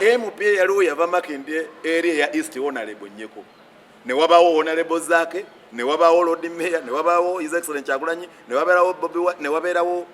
MP yaliwo yava Makindye area ya East Honorable Nyeko ne wabawo Honorable Zake ne wabawo Lord Mayor ne wabawo His Excellency Kyagulanyi ne wabeerawo Bobi ne wabeerawo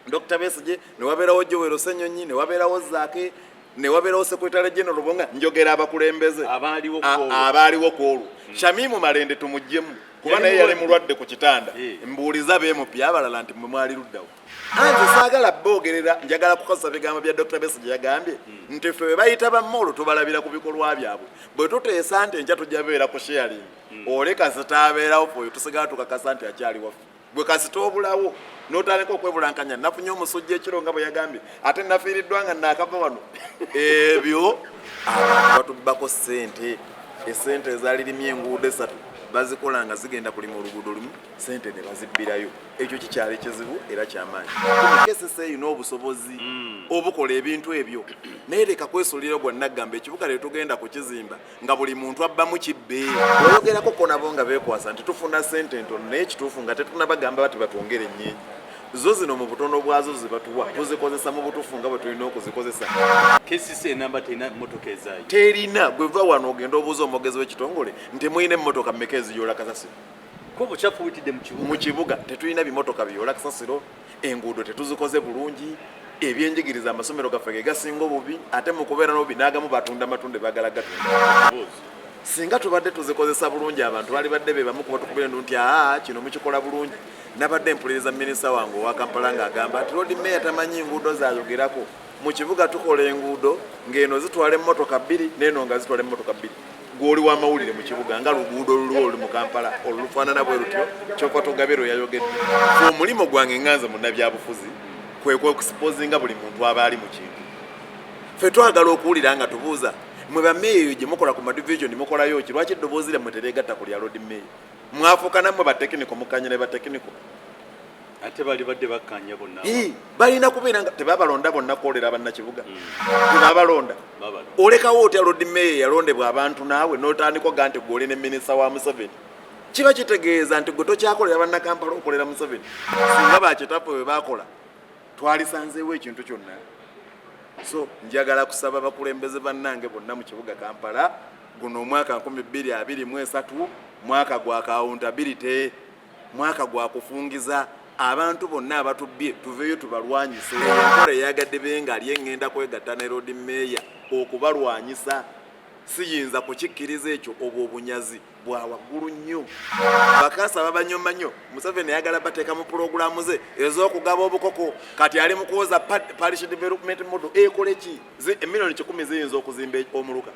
Dr. Besigye ne wabeerawo Joel Senyonyi ne wabeerawo Zake ne wabeerawo Secretary General Bonga njogera abakulembeze abaaliwo kwolwo Shamimu Malende tumujjemu kuba naye yali mulwadde ku kitanda mbuuliza beemupya abalala nti mwe mwali luddawo anze saagala boogerera njagala kukozesa bigambo bya Dr. Besigye yagambye nti ffe bwe bayita bammolo tubalabira ku bikolwa byabwe bwe tuteesa nti enkya tujja beera ku sharing ole kasita abeerawo ffe tusigala tukakasa nti akyali waffe bwe kasita obulawo n'otandika okwebulankanya nafunye omusujja ekiro nga bwe yagambye ate nafiiriddwa nga naakava wano ebyo abantu batubbako ssente essente ezalirimye enguudo esatu bazikola nga zigenda kulima oluguudo lumu sente ne bazibbirayo ekyo kikyali kizibu era kyamaanyi KCCA ino obusobozi obukola ebintu ebyo naye leka kwesulira gwannagamba ekibuga lero tugenda kukizimba nga buli muntu abba mu kibbe oyogerako ko nabo nga beekwasa nti tufuna sente ntono naye kituufu nga tetunabagamba bati batwongere ennyenyi zo zino mu butono bwazo zibatuwa tuzikozesa mu butuufu nga bwe tulina okuzikozesa KCCA namba terina mmotoka ezaayo terina gwe va wano ogenda obuuza omwogezi w'ekitongole nti muyina emmotoka mmeka eziyoola kasasiro ko bucyafu buyitidde mu kibuga tetulina bimotoka biyoola kasasiro enguudo tetuzikoze bulungi ebyenjigiriza amasomero gaffe ge gasinga obubi ate mu kubeera n'obubi n'agamu batunda matunde baagala gatunda singa tubadde tuzikozesa bulungi abantu bali badde be bamu kuba tukubira nti kino mukikola bulungi nabadde mpuliriza minisita wange owa Kampala ng'agamba nti Lord Mayor tamanyi enguudo zayogerako mu kibuga tukola enguudo ng'eno zitwala emmotoka bbiri n'eno nga zitwala emmotoka bbiri gw'oli w'amawulire mu kibuga nga luguudo luliwo olu mu Kampala olufaanana bwe lutyo kyokka togabero yayogedde omulimu gwange nganze munnabyabufuzi kwe kwekusipozinga buli muntu aba ali mu kintu ffe twagala okuwulira nga tubuuza mwe bameeyo gye mukola ku madivision mukolayo ki lwaki eddoboozi lyammwe tereegatta ku lya Lord Mayor mwafuuka nammwe batekiniko mukanyire batekiniko ate bali badde bakkanya bonna balina kubeera nga tebabalonda bonna kwolera bannakibuga tebabalonda olekawo otya Lord Mayor yalondebwa abantu naawe n'otandika ga nti gw'oli ne minisita wa Museveni kiba kitegeeza nti gwe tokyakolera bannakampala okolera Museveni singa bakitaffe bwe bakola twalisanzeewo ekintu kyonna so njagala kusaba bakulembeze bannange bonna mu kibuga Kampala guno omwaka 2023 mwaka gwa accountability mwaka gwa kufungiza abantu bonna abatubbye tuveeyo tubalwanyise enkola eyagadde benga ali engenda kwegatta ne Lord Mayor okubalwanyisa siyinza kukikkiriza ekyo obwo obunyazi bwa waggulu nnyo bakasa babanyoma nnyo Museveni yagala bateeka mu pulogulaamu ze ez'okugaba obukoko kati ali mu kuwoza parish development model ekole ki emiliyoni 10 ziyinza okuzimba omuluka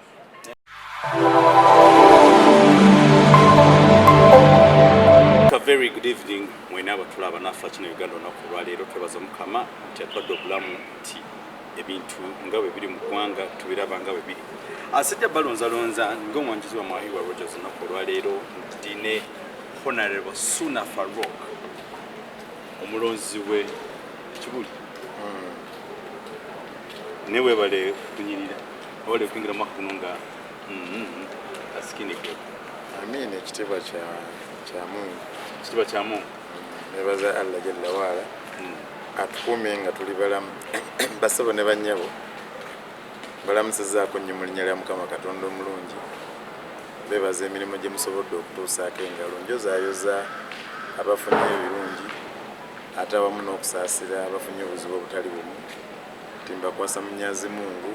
A very good evening mwena abatulaba nafa kino Uganda olunaku olwaleero twebaza Mukama nti atwadde obulamu nti ebintu nga bwe biri mu ggwanga tubiraba nga bwe biri asajja balonzalonza ng'omwanjuzi wa Mahiwa Rogers olunaku olwaleero ndine Honorable Suna Farooq omulonzi we Kibuli ne webale kunyirira wale kwingira mu kuno nga asikini kwe amin ekitiibwa kya Mungu ekitiibwa kya Mungu nebaza Allah jalla waala atukuumye nga tuli balamu basabo ne bannyabo balamusizaako nnyo mu linnya lya Mukama Katonda omulungi bebaza emirimu gye musobodde okutuusaako engalo njozaayoza abafunye ebirungi ate awamu n'okusaasira abafunye obuzibu obutali bumu timbakwasa munyazi Mungu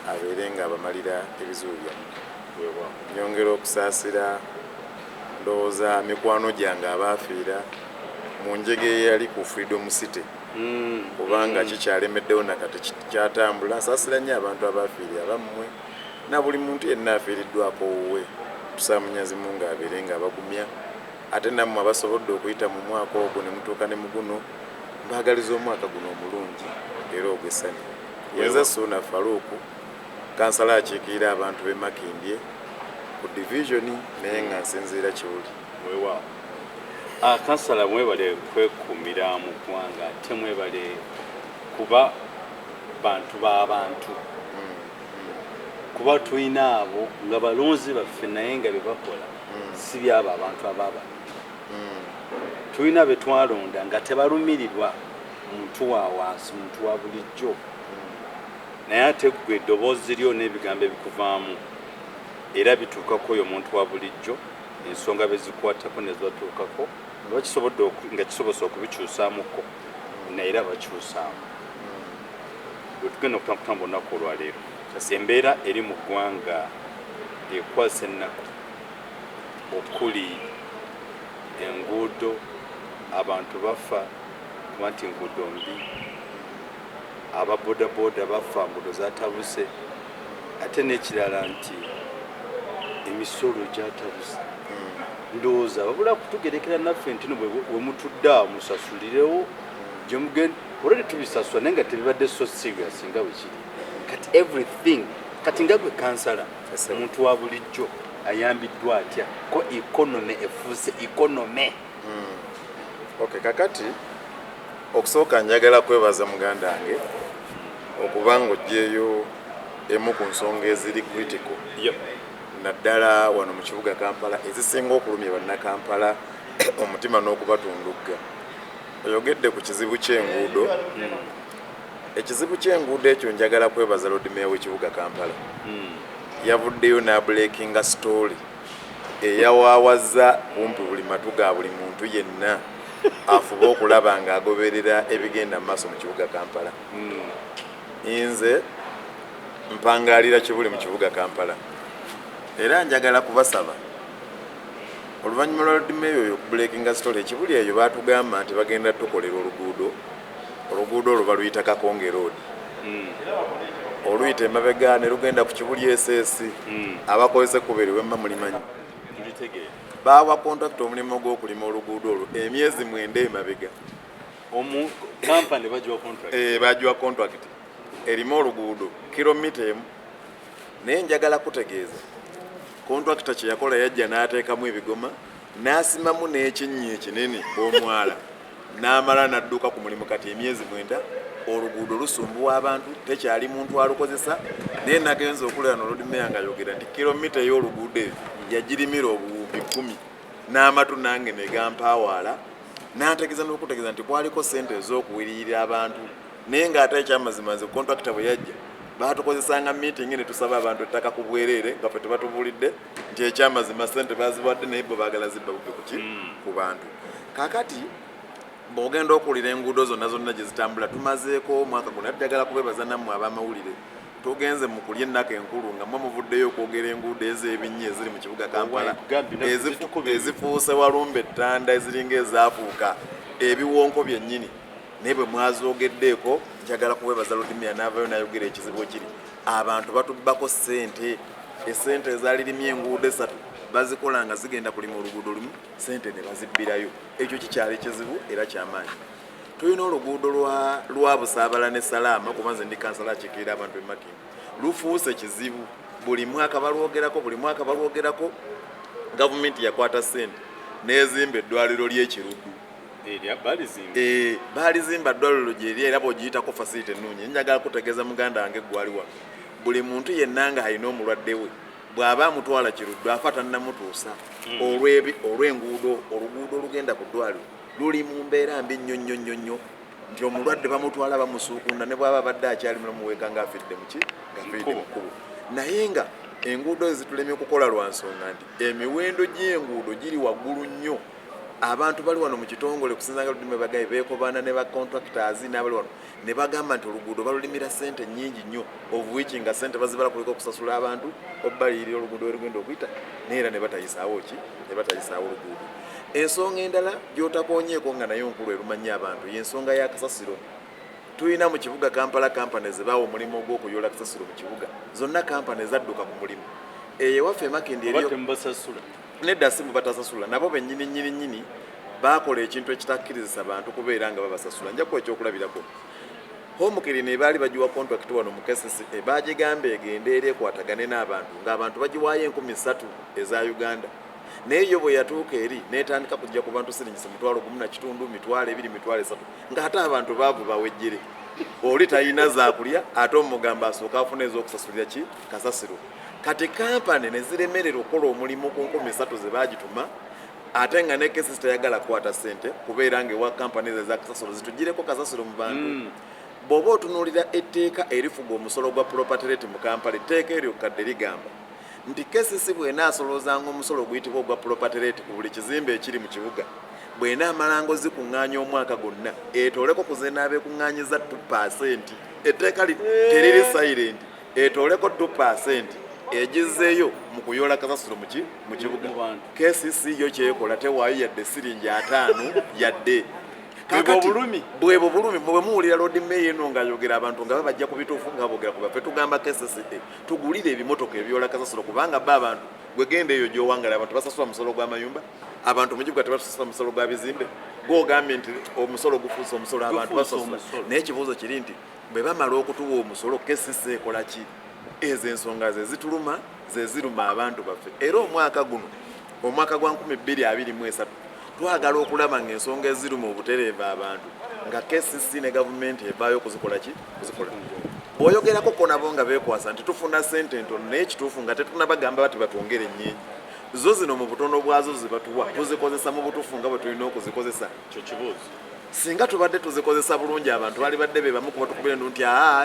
abeere nga abamalira ebizibu byammwe nyongera okusaasira ndowooza mikwano gyange abaafiira mu njege eyali ku Freedom City kubanga kikyalemeddewo nakati kyatambula nsaasira nnyo abantu abaafiirira abammwe na buli muntu yenna afiiriddwako wuwe tusaba munyazi Mungu abeere nga abagumya ate nammwe abasobodde okuyita mu mwaka ogwo ne mutuuka ne mu guno mbaagaliza omwaka guno omulungi era ogw'essanyu yenze Suna Farooq kansala akiikirira abantu b'e Makindye ku division naye nga nsinziira Kiwuli wewa kansala mwebale kwekuumira mu ggwanga ate mwebale kuba bantu b'abantu kuba tulina abo nga balonzi baffe naye nga bebakola si byabo abantu ababa tulina be twalonda nga tebalumirirwa muntu wa wansi muntu wa bulijjo naye ate gwe eddoboozi lyo n'ebigambo ebikuvaamu era bituukako oyo omuntu wa bulijjo ensonga bezikwatako nezibatuukako nga kisobose okubikyusaamuko naera bakyusaamu bwe tugenda okutambula olunaku olwaleero embeera eri mu ggwanga ekwasa ennaku okuli enguudo abantu bafa kuba nti enguudo mbi ababodaboda bafa nguudo zatabuse ate n'ekirala nti emisolo gyatabuse ndowooza babula kutugerekera naffe nti no bwe mutudde awo musasulirewo gye mugenda olwedi tubisasula naye nga tebibadde so serious nga bwe kiri kati everything kati nga gwe kansala omuntu wa bulijjo ayambiddwa atya ko ekonome efuuse ekonome kakati okusooka njagala kwebaza muganda wange okuba nga oggyeyo emu ku nsonga eziri critical naddala wano mu kibuga Kampala ezisinga okulumya bannakampala omutima n'okubatundugga oyogedde ku kizibu ky'enguudo ekizibu ky'enguudo ekyo njagala kwebaza Lord Mayor w'ekibuga Kampala yavuddeyo n'abuleekinga story eyawaawaza kumpi buli matu ga buli muntu yenna afuba okulaba ng'agoberera ebigenda mu maaso mu kibuga Kampala nze mpangaalira kibuli mu kibuga Kampala era njagala kubasaba oluvannyuma lwa Lord Mayor oyo okubuleekinga story ekibuli eyo baatugamba nti bagenda tukolera oluguudo olwo baluyita Kakonge Road oluyita emabega ne lugenda ku kibuli SS abakozese kubiri wemma mulimanyi baawa contract omulimu gw'okulima oluguudo olwo emyezi 9 emabega bagiwa contract erimu oluguudo kilomita emu naye njagala kutegeeza contractor kye yakola yajja n'ateekamu ebigoma n'asimamu n'ekinnyi ekinene omwala n'amala n'adduka ku mulimu kati emyezi 9 oluguudo lusumbuwa abantu tekyali muntu alukozesa naye nagenza okulera Lord Mayor nga yogera nti kilomita ey'oluguudo eyo yagirimira obuwumbi 10 n'amatu nange ne gampawaala n'antegeeza n'okutegeeza nti kwaliko ssente ez'okuwirira abantu naye ng'ate ekyamazimazi contractor bwe yajja baatukozesanga meeting ne tusaba abantu ettaka ku bwereere nga ffe tebatubuulidde nti ekyamazima ssente baziwadde naye bo baagala zibba bubbi ku bantu kaakati bw'ogenda okuwulira enguudo zonna gye zitambula tumazeeko omwaka guno naddagala kubeebaza nammwe ab'amawulire tugenze mu kulya ennaku enkulu nga mwe muvuddeyo okwogera enguudo ez'ebinnya eziri mu kibuga Kampala ezifuuse walumba ettanda eziringa ezaafuuka ebiwonko byennyini naye bwe mwazogeddeeko njagala kubeebaza Lord Mayor n'avaayo n'ayogera ekizibu kiri abantu batubbako ssente essente ezalirimye enguudo 3 bazikola nga zigenda kulima oluguudo lumu ssente ne bazibbirayo ekyo kikyali kizibu era kyamaanyi tulina oluguudo lwa Busaabala ne Salaama kuba nze ndi kansala akiikirira abantu emakini lufuuse kizibu buli mwaka balwogerako gavumenti yakwata ssente n'ezimba eddwaliro ly'ekiruddu baalizimba ddwaliro gyeri era bw'ogiyitako facility ennungi njagala kutegeeza muganda wange gwali wano buli muntu yenna nga alina omulwadde we bw'aba amutwala kiruddu afa tannamutuusa olw'enguudo oluguudo olugenda ku ddwaliro luli mu mbeera mbi nnyo nti omulwadde bamutwala bamusuukunda ne bw'aba abadde akyali mulamu weka ng'afidde mu kkubo naye nga enguudo ezitulemye okukola lwa nsonga nti emiwendo gy'enguudo giri waggulu nnyo abantu bali wano mu kitongole kusinza nga ludime bagaye beekobaana ne ba contractors n'abali wano ne bagamba nti oluguudo balulimira ssente nnyingi nnyo of which nga ssente bazibala kuliko okusasula abantu obbalirira oluguudo werugenda okuyita neera ne batayisaawo oluguudo ensonga endala gy'otakoonyeeko nga naye onkulu erumanya abantu y'ensonga ya kasasiro tulina mu kibuga Kampala kampani zebaawa omulimu ogw'okuyoola kasasiro mu kibuga zonna kampani zadduka ku mulimu ewaffe Makindi eriyo nedda si batasasula nabo bennyini baakola ekintu ekitakkirizisa bantu kubeera nga babasasula nja kuwa ekyokulabirako homukiri ne baali bagiwa contract wano mu KCC baagigamba egende eri ekwatagane n'abantu ng'abantu bagiwaayo 3,000 eza Uganda naye yo bwe yatuuka eri n'etandika kujja ku bantu siringisa 1,500 2,000 ng'ate abantu baavu bawejjere oli talina zaakulya ate omugamba asooka afuna ez'okusasulira ki kasasiro kati kampani ne ziremerera okukola omulimu ku 3,000 ze baagituma ate nga ne kesi tayagala kukwata ssente kubeera ng'ewa kampani ze za kasasiro zitugireko kasasiro mu bantu bw'oba otunuulira etteeka erifuga omusolo gwa property rate mu Kampala, etteeka eryo kadde ligamba nti KCC bw'enaasolozanga omusolo oguyitibwa ogwa property rate ku buli kizimbe ekiri mu kibuga, bw'enaamalanga ozikuŋŋaanya omwaka gwonna etooleko ku ze n'abeekuŋŋaanyiza 2%. Etteeka teriri silent, etooleko 2% egizeeyo mu kuyoola kasasiro mu kibuga. KCC yo kyekola tewaayo yadde siringi 5 yadde. Bwebo bulumi bwe muwulira Lord Mayor eno ng'ayogera abantu nga babajja ku bituufu nga boogera ku baffe tugamba KCC tugulire ebimotoka ebyola kasasiro kubanga ba abantu gwe genda eyo gy'owangala abantu basasula omusolo gw'amayumba, abantu mu kibuga tebasasula omusolo gwa bizimbe, gw'ogambye nti omusolo gufuuse omusolo abantu basasula. Naye ekibuuzo kiri nti bwe bamala okutuwa omusolo KCC ekola ki? Ezo ensonga ze zituluma, ze ziruma abantu baffe. Era omwaka guno, omwaka gwa 2023 twagala okulaba ng'ensonga eziruma obutereeva abantu nga KCC ne gavumenti evaayo okuzikola ki? Kuzikola. Bw'oyogerako ko nabo nga beekwasa nti tufuna ssente entono naye ekituufu nga tetunabagamba bati batwongere ennyingi. Zo zino mu butono bwazo ze batuwa tuzikozesa mu butuufu nga bwe tulina okuzikozesa. Kyo kibuuzo. Singa tubadde tuzikozesa bulungi abantu bali badde be bamu kuba tukubira nti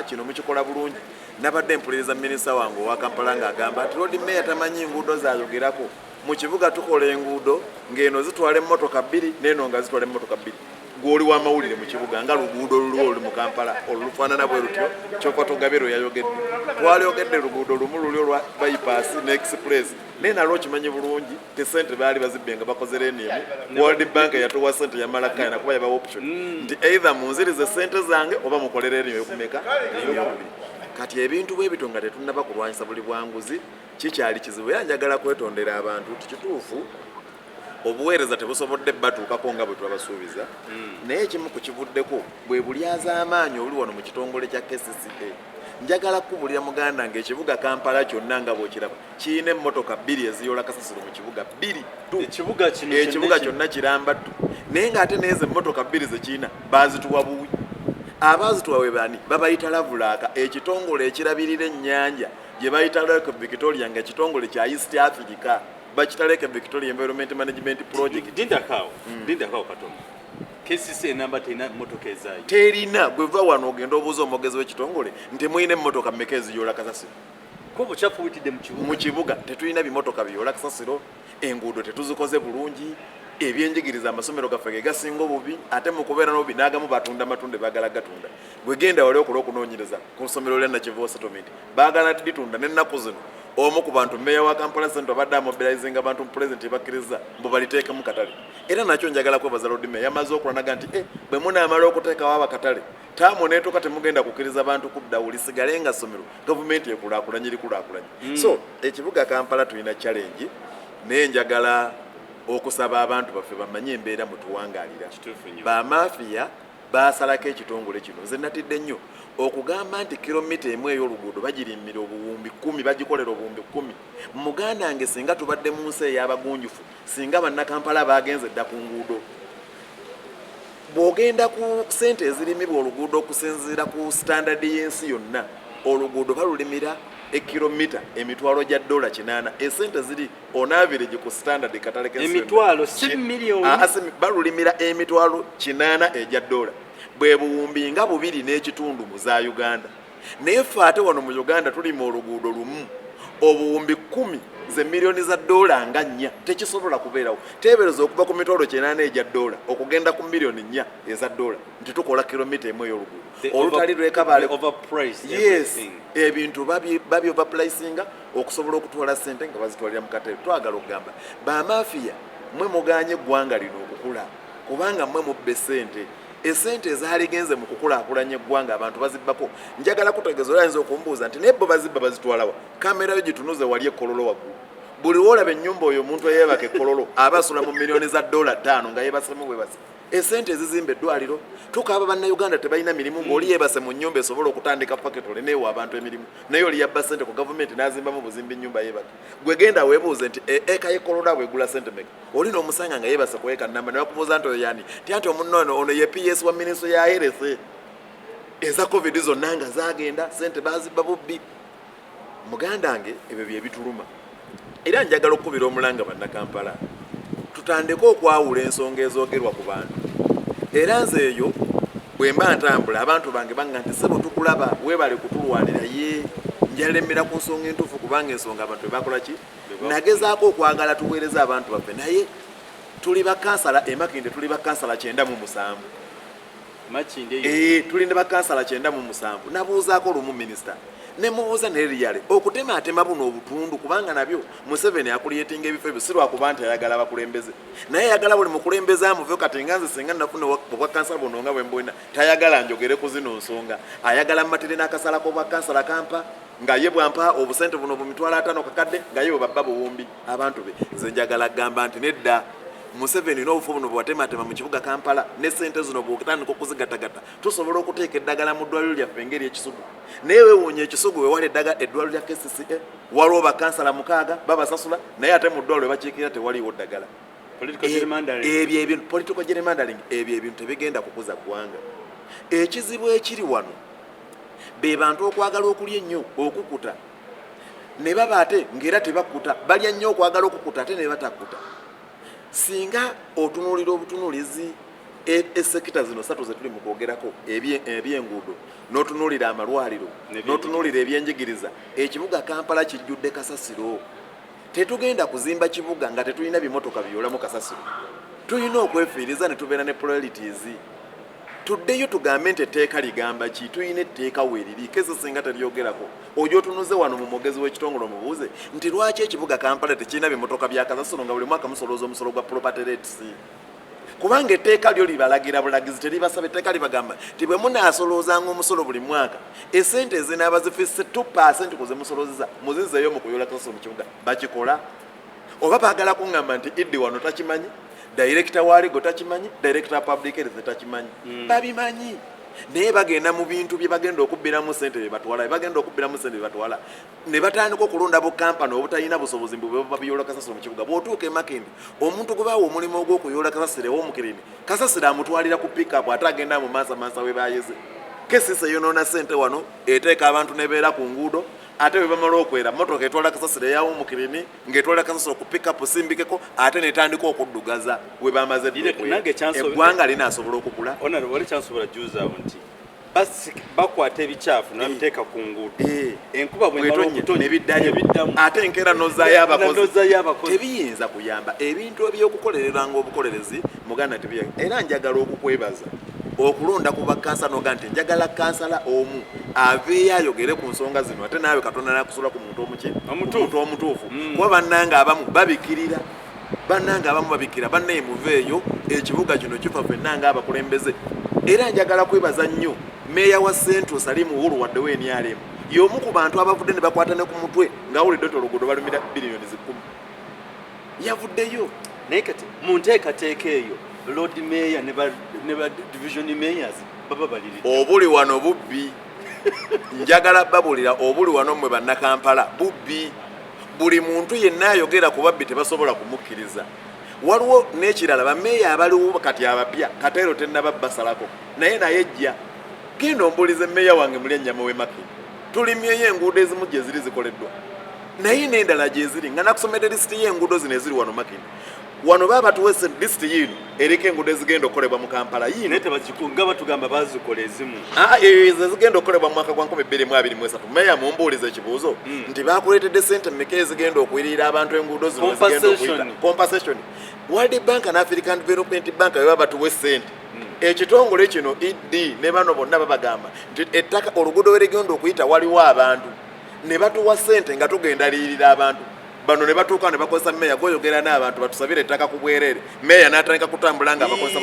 kino mukikola bulungi. Nabadde mpuliriza minisita wange owa Kampala ng'agamba nti Lord Mayor tamanyi enguudo z'ayogerako. Mu kibuga tukola enguudo ng'eno zitwala emmotoka 2 n'eno nga zitwala emmotoka 2. Gw'oli w'amawulire mu kibuga nga luguudo luliwo olu mu Kampala olufaanana bwe lutyo kyokka togabero yayogedde. Twalyogedde luguudo lumu luli olwa bypass ne express naye nalwo okimanyi bulungi te ssente baali bazibbe nga bakoze leniemu. World Bank yatuwa ssente yamala kayina kuba yabawa option nti either munzirize ssente zange oba mukolere eniyo yokumeka eyokubiri. Kati ebintu bwe bito nga tetunnaba kulwanyisa buli bwanguzi kikyali kizibu. Era njagala kwetondera abantu nti kituufu obuweereza tebusobodde batuukako nga bwe twabasuubiza, naye ekimu ku kivuddeko bwe bulyazaamaanyi obuli wano mu kitongole kya KCCA. Njagala kubulira muganda ng'ekibuga Kampala kyonna nga bw'okiraba kirina emmotoka 2 eziyoola kasasiro mu kibuga 2. Ekibuga kyonna kirambaddu naye ng'ate n'ezo emmotoka 2 ze kirina baazituwa buwi. Abaazituwa we bani babayita Lavulaaka, ekitongole ekirabirira ennyanja gye bayita Lake Victoria nga ekitongole kya East Africa bakita Lake Victoria Environment Management Project. Dindakawo katono KCC namba tena motoka ezayi terina gweva wano ogenda obuuza omugezi w'ekitongole nti muyina emmotoka mmeka eziyoola kasasiro ko buchafu witide mu kibuga tetulina bimotoka biyoola kasasiro, enguudo tetuzikoze bulungi, ebyenjigiriza amasomero gaffe ge gasinga obubi ate mu kubeera n'obubi n'agamu batunda matunde baagala gatunda. Bwe genda wali okola okunoonyereza ku ssomero lya Nakivubo settlement baagala litunda n'ennaku zino omu ku bantu Meya wa Kampala Centre abadde amobilizinga abantu mu pulezidenti bakkiriza mbu baliteekemu katale. Era nakyo njagala kwebaza Lord Mayor yamaze okulanaga nti bwe munaamala okuteekawo abakatale taamu neetoka temugenda kukkiriza bantu kudda lisigale nga ssomero gavumenti ekulaakulanye likulaakulanye. So ekibuga Kampala tulina challenge naye njagala okusaba abantu baffe bamanye embeera mu tuwangaalira. Bamafiya baasalako ekitongole kino nze natidde nnyo okugamba nti kilomita emu ey'oluguudo bagirimira obuwumbi 10 bagikolera obuwumbi 10. Muganda nge singa tubadde mu nsi ey'abagunjufu singa bannakampala bagenze dda ku nguudo. Bw'ogenda ku ssente ezirimibwa oluguudo okusinziira ku standard y'ensi yonna oluguudo balulimira ekilomita emitwalo gya $8. Esente ziri on average ku standard katale k'ensi emitwalo si million balulimira emitwalo 8 egya $. Bwe buwumbi nga 2.5 mu za Uganda. Naye ffe ate wano mu Uganda tulima oluguudo lumu obuwumbi 10 ze milioni za $4 nga 4 tekisobola kubeerawo. Teebereza okuva ku mitwalo 8 egya $, okugenda ku milioni 4 eza $, nti tukola kilomita emu ey'oluguudo olutali lwekabaale. Yes, ebintu babi overpricinga okusobola okutwala ssente nga bazitwalira mu katale. Twagala okugamba bamafiya mmwe muganye eggwanga lino okukula kubanga mmwe mubbe ssente. Esente ezaaligenze mu kukulaakulanya eggwanga abantu bazibbako. Njagala kutegeeza oyinza okumbuuza nti naye bo bazibba bazitwalawa. Kamera yo gitunuze wali ekololo waggulu. Buli woolaba ennyumba oyo omuntu eyeebaka ekololo aba asula mu milioni za $5 nga yeebasemu bwebase. Esente ezizimba eddwaliro tukaaba bannayuganda tebalina mirimu ng'oli yeebase mu nnyumba esobola okutandika faketole neewa abantu emirimu naye oli yabba ssente ku gavumenti n'azimbamu buzimba ennyumba yeebaka. Gwe genda weebuuze nti eka y'ekololo abo egula ssente meka. Olina omusanga nga yeebase ku eka nnamba ne bakubuuza nti oyo yani anti omunno ono ye PS wa minisitule ya health eza covid zonna nga zaagenda ssente baazibba bubbi. Muganda nge ebyo bye bituluma. Era njagala okukubira omulanga bannakampala tutandike okwawula ensonga ezoogerwa ku bantu. Era nze eyo bwe mba ntambula abantu bange banga nti sebo tukulaba weebale kutulwanira ye njalemera ku nsonga entuufu kubanga ensonga abantu bebakola ki nagezaako okwagala tuweereza abantu baffe naye tuli bakansala emakinde tuli bakansala 97 tuli ne bakansala 97 nabuuzaako olumu minisita ne mubuuza ne liyale okutematema buno obutundu kubanga nabyo Museveni akuliyetinga ebifo ebyo si lwakuba nti ayagala abakulembeze naye ayagala buli mukulembeze amuveyo kati nga nze singa nafuna obwakansala buno nga bwe mbwena tayagala njogere ku zino nsonga ayagala mmatire n'akasala k'obwakansala kampa nga ye bwampa obusente buno bumitwalo 5 kakadde nga ye bwe babba buwumbi abantu be nze njagala gamba nti nedda Museveni n'obufu buno bwatematema mu kibuga Kampala ne sente zino bw'okutandika okuzigatagata tusobola okuteeka eddagala mu ddwaliro lyaffe engeri ekisugu naye weewuunya ekisugu we wali eddwaliro lya KCCA waliwo bakansala 6 babasasula naye ate mu ddwaliro bakiikira tewaliiwo ddagala political gerrymandering ebyo ebintu tebigenda kukuza ggwanga ekizibu ekiri wano be bantu okwagala okulya ennyo okukuta ne baba ate ng'era tebakuta balya nnyo okwagala okukuta ate ne batakuta singa otunuulira obutunuulizi esekita zino 3 zetuli mu kwogerako ebyenguudo n'otunuulira amalwaliro n'otunuulira ebyenjigiriza ekibuga Kampala kijjudde kasasiro tetugenda kuzimba kibuga nga tetulina bimotoka biyolamu kasasiro tulina okwefiiriza ne tubeera ne priorities tuddeyo tugambe nti etteeka ligamba ki tulina etteeka weeriri kezi singa teryogerako ojo otunuze wano mu mwogezi w'ekitongole omubuuze nti lwaki ekibuga Kampala tekirina bimotoka bya kasasiro nga buli mwaka musolooza omusolo gwa property rates kubanga etteeka lyo libalagira bulagizi teribasaba etteeka libagamba ti bwe munaasoloozanga omusolo buli mwaka esente ezinaaba zifisse 2% ku ze musoloozeza muzizeeyo mu kuyola kasasiro mu kibuga bakikola oba baagala kuŋŋamba nti iddi wano takimanyi director waligo takimanyi director public health takimanyi babimanyi naye bagenda mu bintu bye bagenda okubbiramu sente bye batwala ne batandika okulonda bu kampani obutalina busobozi mbu babiyola kasasiro mu kibuga bw'otuuka emakindi omuntu gwe baawa omulimu ogw'okuyola kasasiro ew'omukirini kasasiro amutwalira ku pickup ate agenda mu mansa we bayeze kesisa yonoona sente wano eteeka abantu ne beera ku nguudo ate bwe bamala okwera motoka etwala kasasiro eyawo omukirini ng'etwala kasasiro ku pickup simbikeko ate netandika okuddugaza we bamaze eggwanga linaasobola okukula wali kyansobola juuza abo nti bakwata ebicaafu nabiteeka ku nguudo enkuba bwenebiddamu ate enkeera nozaayo abakozi tebiyinza kuyamba ebintu ebyokukolereranga obukolerezi muganda tebiyinza era njagala okukwebaza okulonda ku bakansala noga nti njagala kansala omu aveeyo ayogere ku nsonga zino ate naawe Katonda nakusula ku muntu omutuufu kuba bannanga abamu babikirira bannaye muveeyo ekibuga kino kifa ffennanga abakulembeze era njagala kwebaza nnyo meeya wa Central Salim Uhuru wadde w'NRM y'omu ku bantu abavudde ne bakwata ne ku mutwe ng'awulidde nti oluguudo balumira biliyoni 10 yavuddeyo naye kati mu nteekateeka eyo Lord Mayor ne ba division mayors baba baliri obuli wano bubbi njagala babulira obuli wano mwe bannakampala bubbi buli muntu yenna ayogera ku babbi tebasobola kumukkiriza waliwo n'ekirala bameeya abaliwo kati abapya Katero tennababasalako naye ejja genda ombulize emmeeya wange Mulennyama w'Emaki tulimyeyo enguudo ezimu gye ziri zikoleddwa naye n'endala gye ziri nga nakusomedde lisiti y'enguudo zino eziri wano Makini wano baba tuwese lisiti yino eriko enguudo ezigenda okolebwa mu Kampala yino naye tebakikunga batugamba bazikola ezimu ezo zigenda okolebwa mu mwaka gwa 2023 meeya mumbuulize ekibuuzo nti bakuleetedde sente mmeka ezigenda okwirira abantu enguudo zino ezigenda okuyita compensation World Bank and African Development Bank baba batuwe sente ekitongole kino ED ne bano bonna babagamba nti ettaka oluguudo weregenda okuyita waliwo abantu ne batuwa sente nga tugenda liyirira abantu bano ne batuuka ne bakozesa meeya goyogera n'abantu batusabire ettaka ku bwereere meeya n'atandika kutambula nga abakozesa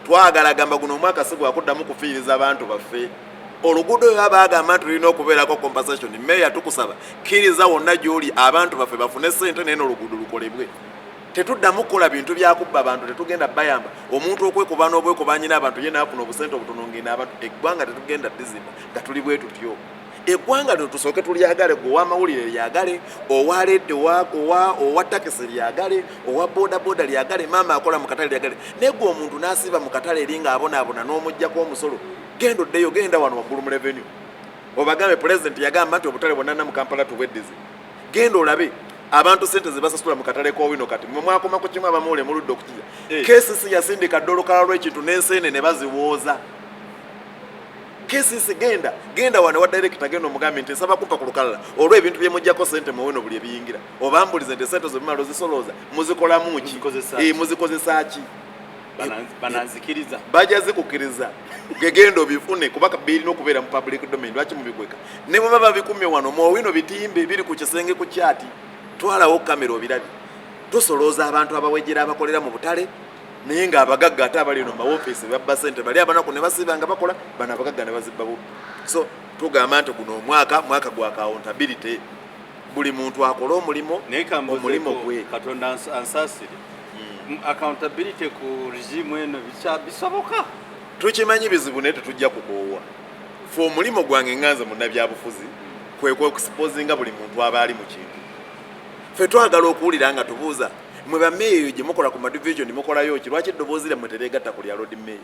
twagala gamba guno omwaka si gwakuddamu kufiiriza abantu baffe oluguudo oyo abagamba nti tulina okubeerako compensation meeya tukusaba kkiriza wonna gy'oli abantu baffe bafune sente naye n'oluguudo lukolebwe tetuddamu kukola bintu byakubba abantu tetugenda bayamba omuntu okwekuba n'obwekubanyi n'abantu ye naafuna obusente obutono ng'ina abantu eggwanga tetugenda dizimba nga tuli bwe tutyo eggwanga lino tusooke tulyagale gwe ow'amawulire lyagale owa takisi lyagale owa bodaboda lyagale maama akola mu katale lyagale naye gwe omuntu n'asiiba mu katale eri ng'abonaabona n'omuggyako omusolo genda oddeyo genda wano waggulu mu revenue obagambe pulezidenti yagamba nti obutale bwonna mu Kampala tubweddize genda olabe abantu sente zibasasula mu katale k'owino kati mwe mwakoma ku kimu abamuwule muludde okukiza KCC yasindika ddolokala lw'ekintu n'enseene ne baziwooza KCC genda wano wa director genda omugambe nti nsaba kumpa ku lukalala olwo ebintu bye mujjako sente muweno buli ebiyingira obambulize nti sente zobimala ozisoloza muzikolamu ki muzikozesa ki bananzikiriza bajja zikukkiriza gegenda obifune kubaka birina okubeera mu public domain lwaki mubigweka ne bwe baba bikumye wano muwino bitimbe biri ku kisenge ku kyati twalawo kamera obirabi tusolooza abantu abawejera abakolera mu butale naye nga abagagga ate abali no mawofiisi babba sente bali abanaku ne basibanga bakola bana abagagga ne bazibba bubbi so tugamba nti guno mwaka gwa accountability buli muntu akola omulimo gwe katonda ansasire accountability ku regime eno bisaboka tukimanyi bizibu naye tetujja kukoowa fe omulimo gwange nganze munnabyabufuzi kwekwe okusipozinga buli muntu aba ali mu kintu fe twagala okuwulira nga tubuuza mwe bameeyo gye mukola ku madivision mukolayo ki lwaki eddoboozi lyammwe tereegatta ku lya road meeyo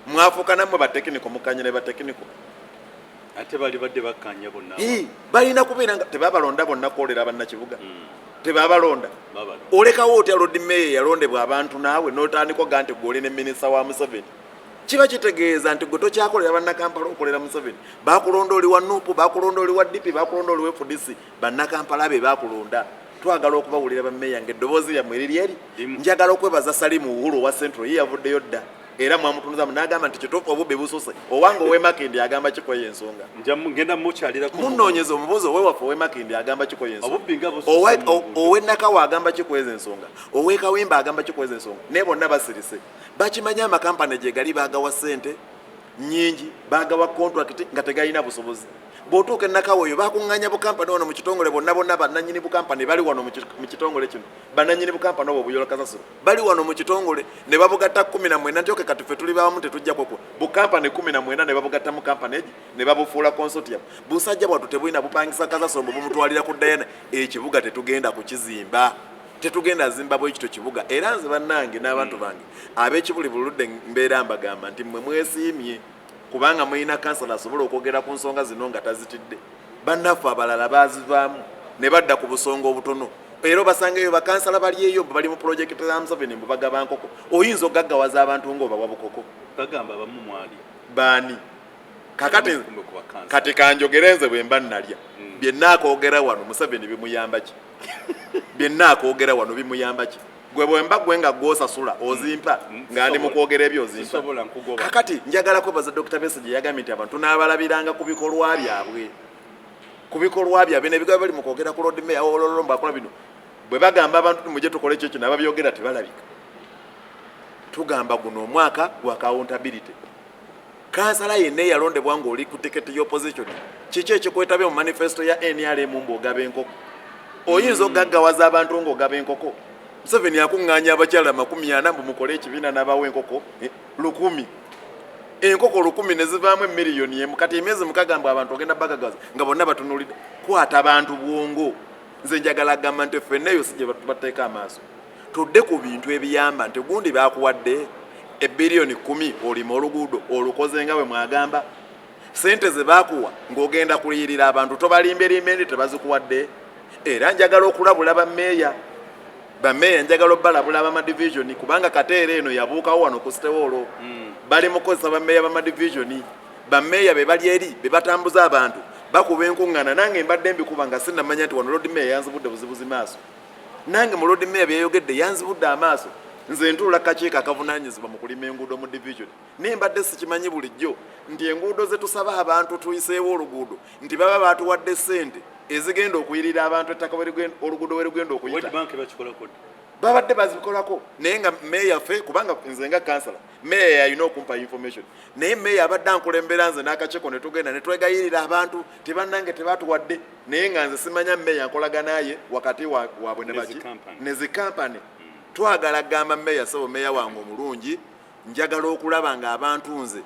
mwafuuka nammwe batekiniko mukanya ne batekiniko ate bali badde bakkanya bonna balina kubeera nga tebabalonda bonna kwolera bannakibuga tebabalonda olekawo otya road meeyo yalondebwa abantu naawe n'otandikwa ga nti gw'oli ne minisita wa Museveni kiba kitegeeza nti gwe tokyakolera bannakampala okolera Museveni bakulonda oli wa nuupu bakulonda oli wa DP bakulonda oli wa FDC bannakampala be bakulonda twagala okubawulira bammeeya ng'eddoboozi lyammwe eriri eri njagala okwebaza Salimu Uhuru wa Central ye yavuddeyo dda era mwamutunuzamu n'agamba nti kituufu obubbi bususe owange Owemakendi agamba kikoyo ensonga ngenda mukyalirako munnoonyeza omubuuzi owewaffe Owemakendi agamba kikoyo ensonga ow'Ennakawa agamba kikweza ensonga ow'Ekawemba agamba kikweza ensonga naye bonna basirise bakimanyi amakampani gye gali baagawa ssente nnyingi baagawa kontrakiti nga tegalina busobozi bw'otuuka Ennakawa oyo bakuŋŋaanya bukampani wano mu kitongole bonna bannannyini bukampani bali wano mu kitongole kino bannannyini bukampani obwo Buyola Kasasiro bali wano mu kitongole ne babugatta 14 nti oke kati ffe tuli bawamu tetujja kwekwo bukampani 14 ne babugatta mu kampani egi ne babufuula consortium busajja bwatu tebulina bupangisa Kasasiro mbu bumutwalira ku Diana ekibuga tetugenda kukizimba tetugenda zimba bwe ekito kibuga era nze bannange n'abantu bange ab'ekibuli buludde mbeera mbagamba nti mmwe mwesiimye kubanga mulina kansala asobola okwogera ku nsonga zino nga tazitidde bannaffe abalala bazivaamu ne badda ku busonga obutono era obasangeyo bakansala bali eyo bali mu pulojekiti za Museveni mbu bagaba nkoko oyinza okugaggawaza abantu ng'obawa bukoko bagamba bamu mwali baani kakati kati kanjogere nze bwe mba nnalya byenna akoogera wano Museveni bimuyamba ki byenna akoogera wano bimuyamba ki gwe bwemba gwe nga gwosasula ozimpa nga ndi mu kwogera ebyo ozimpa kakati njagala kwebaza Dr. Besigye yagambye nti abantu n'abalabiranga ku bikolwa byabwe nebigaba bali mu kwogera ku road mayor ololomba akola bino bwe bagamba abantu mujje tukole ekyo kino ababyogera tebalabika tugamba guno omwaka gwa accountability kansala yenna eyalondebwa ng'oli ku tiketi y'opposition kiki ekikwetabye mu manifesto ya NRM mbw'ogaba enkoko oyinza okugaggawaza abantu ng'ogaba enkoko Museveni akuŋŋaanya abakyala 40 mbu mukole ekibiina n'abawa enkoko 100 enkoko 100 ne zivaamu miliyoni emu kati emyezi 6 mbu abantu ogenda bagagaza nga bonna batunulidde kwata abantu bwongo nze njagala gamba nti ffenneyo si gye bateeka amaaso tudde ku bintu ebiyamba nti gundi bakuwadde ebbiliyoni 10 olima oluguudo olukoze nga bwe mwagamba sente ze bakuwa ng'ogenda kuliyirira abantu tobalimberimbe ndi tebazikuwadde era njagala okulabula bammeeya njagala obbalabula abamadivision kubanga kateera eno yabuukawo wano ku sitewolo bali mukozesa bammeeya bamadivision bammeeya be bali eri be batambuza abantu bakuba enkuŋŋaana nange mbadde mbikuba nga sinnamanya nti wano road meeya yanzibudde buzibuzi maaso nange mu road meeya byeyogedde yanzibudde amaaso nze ntuula kakiiko akavunaanyizibwa mu kulima enguudo mu division naye mbadde sikimanyi bulijjo nti enguudo ze tusaba abantu tuyiseewo oluguudo nti baba baatuwadde ssente ezigenda okuyirira abantu ettaka oluguudo we lugenda okuyita babadde bazikolako naye nga meeya ffe kubanga nze nga kansala meeya yalina okumpa information naye meeya abadde ankulembera nze n'akakiiko ne tugenda ne twegayirira abantu tebannange tebaatuwadde naye nga nze simanya meeya nkolaganaye wakati waabwe ne baki ne zikampani twagala gamba meeya sebo meeya wange omulungi njagala okulaba nga abantu nze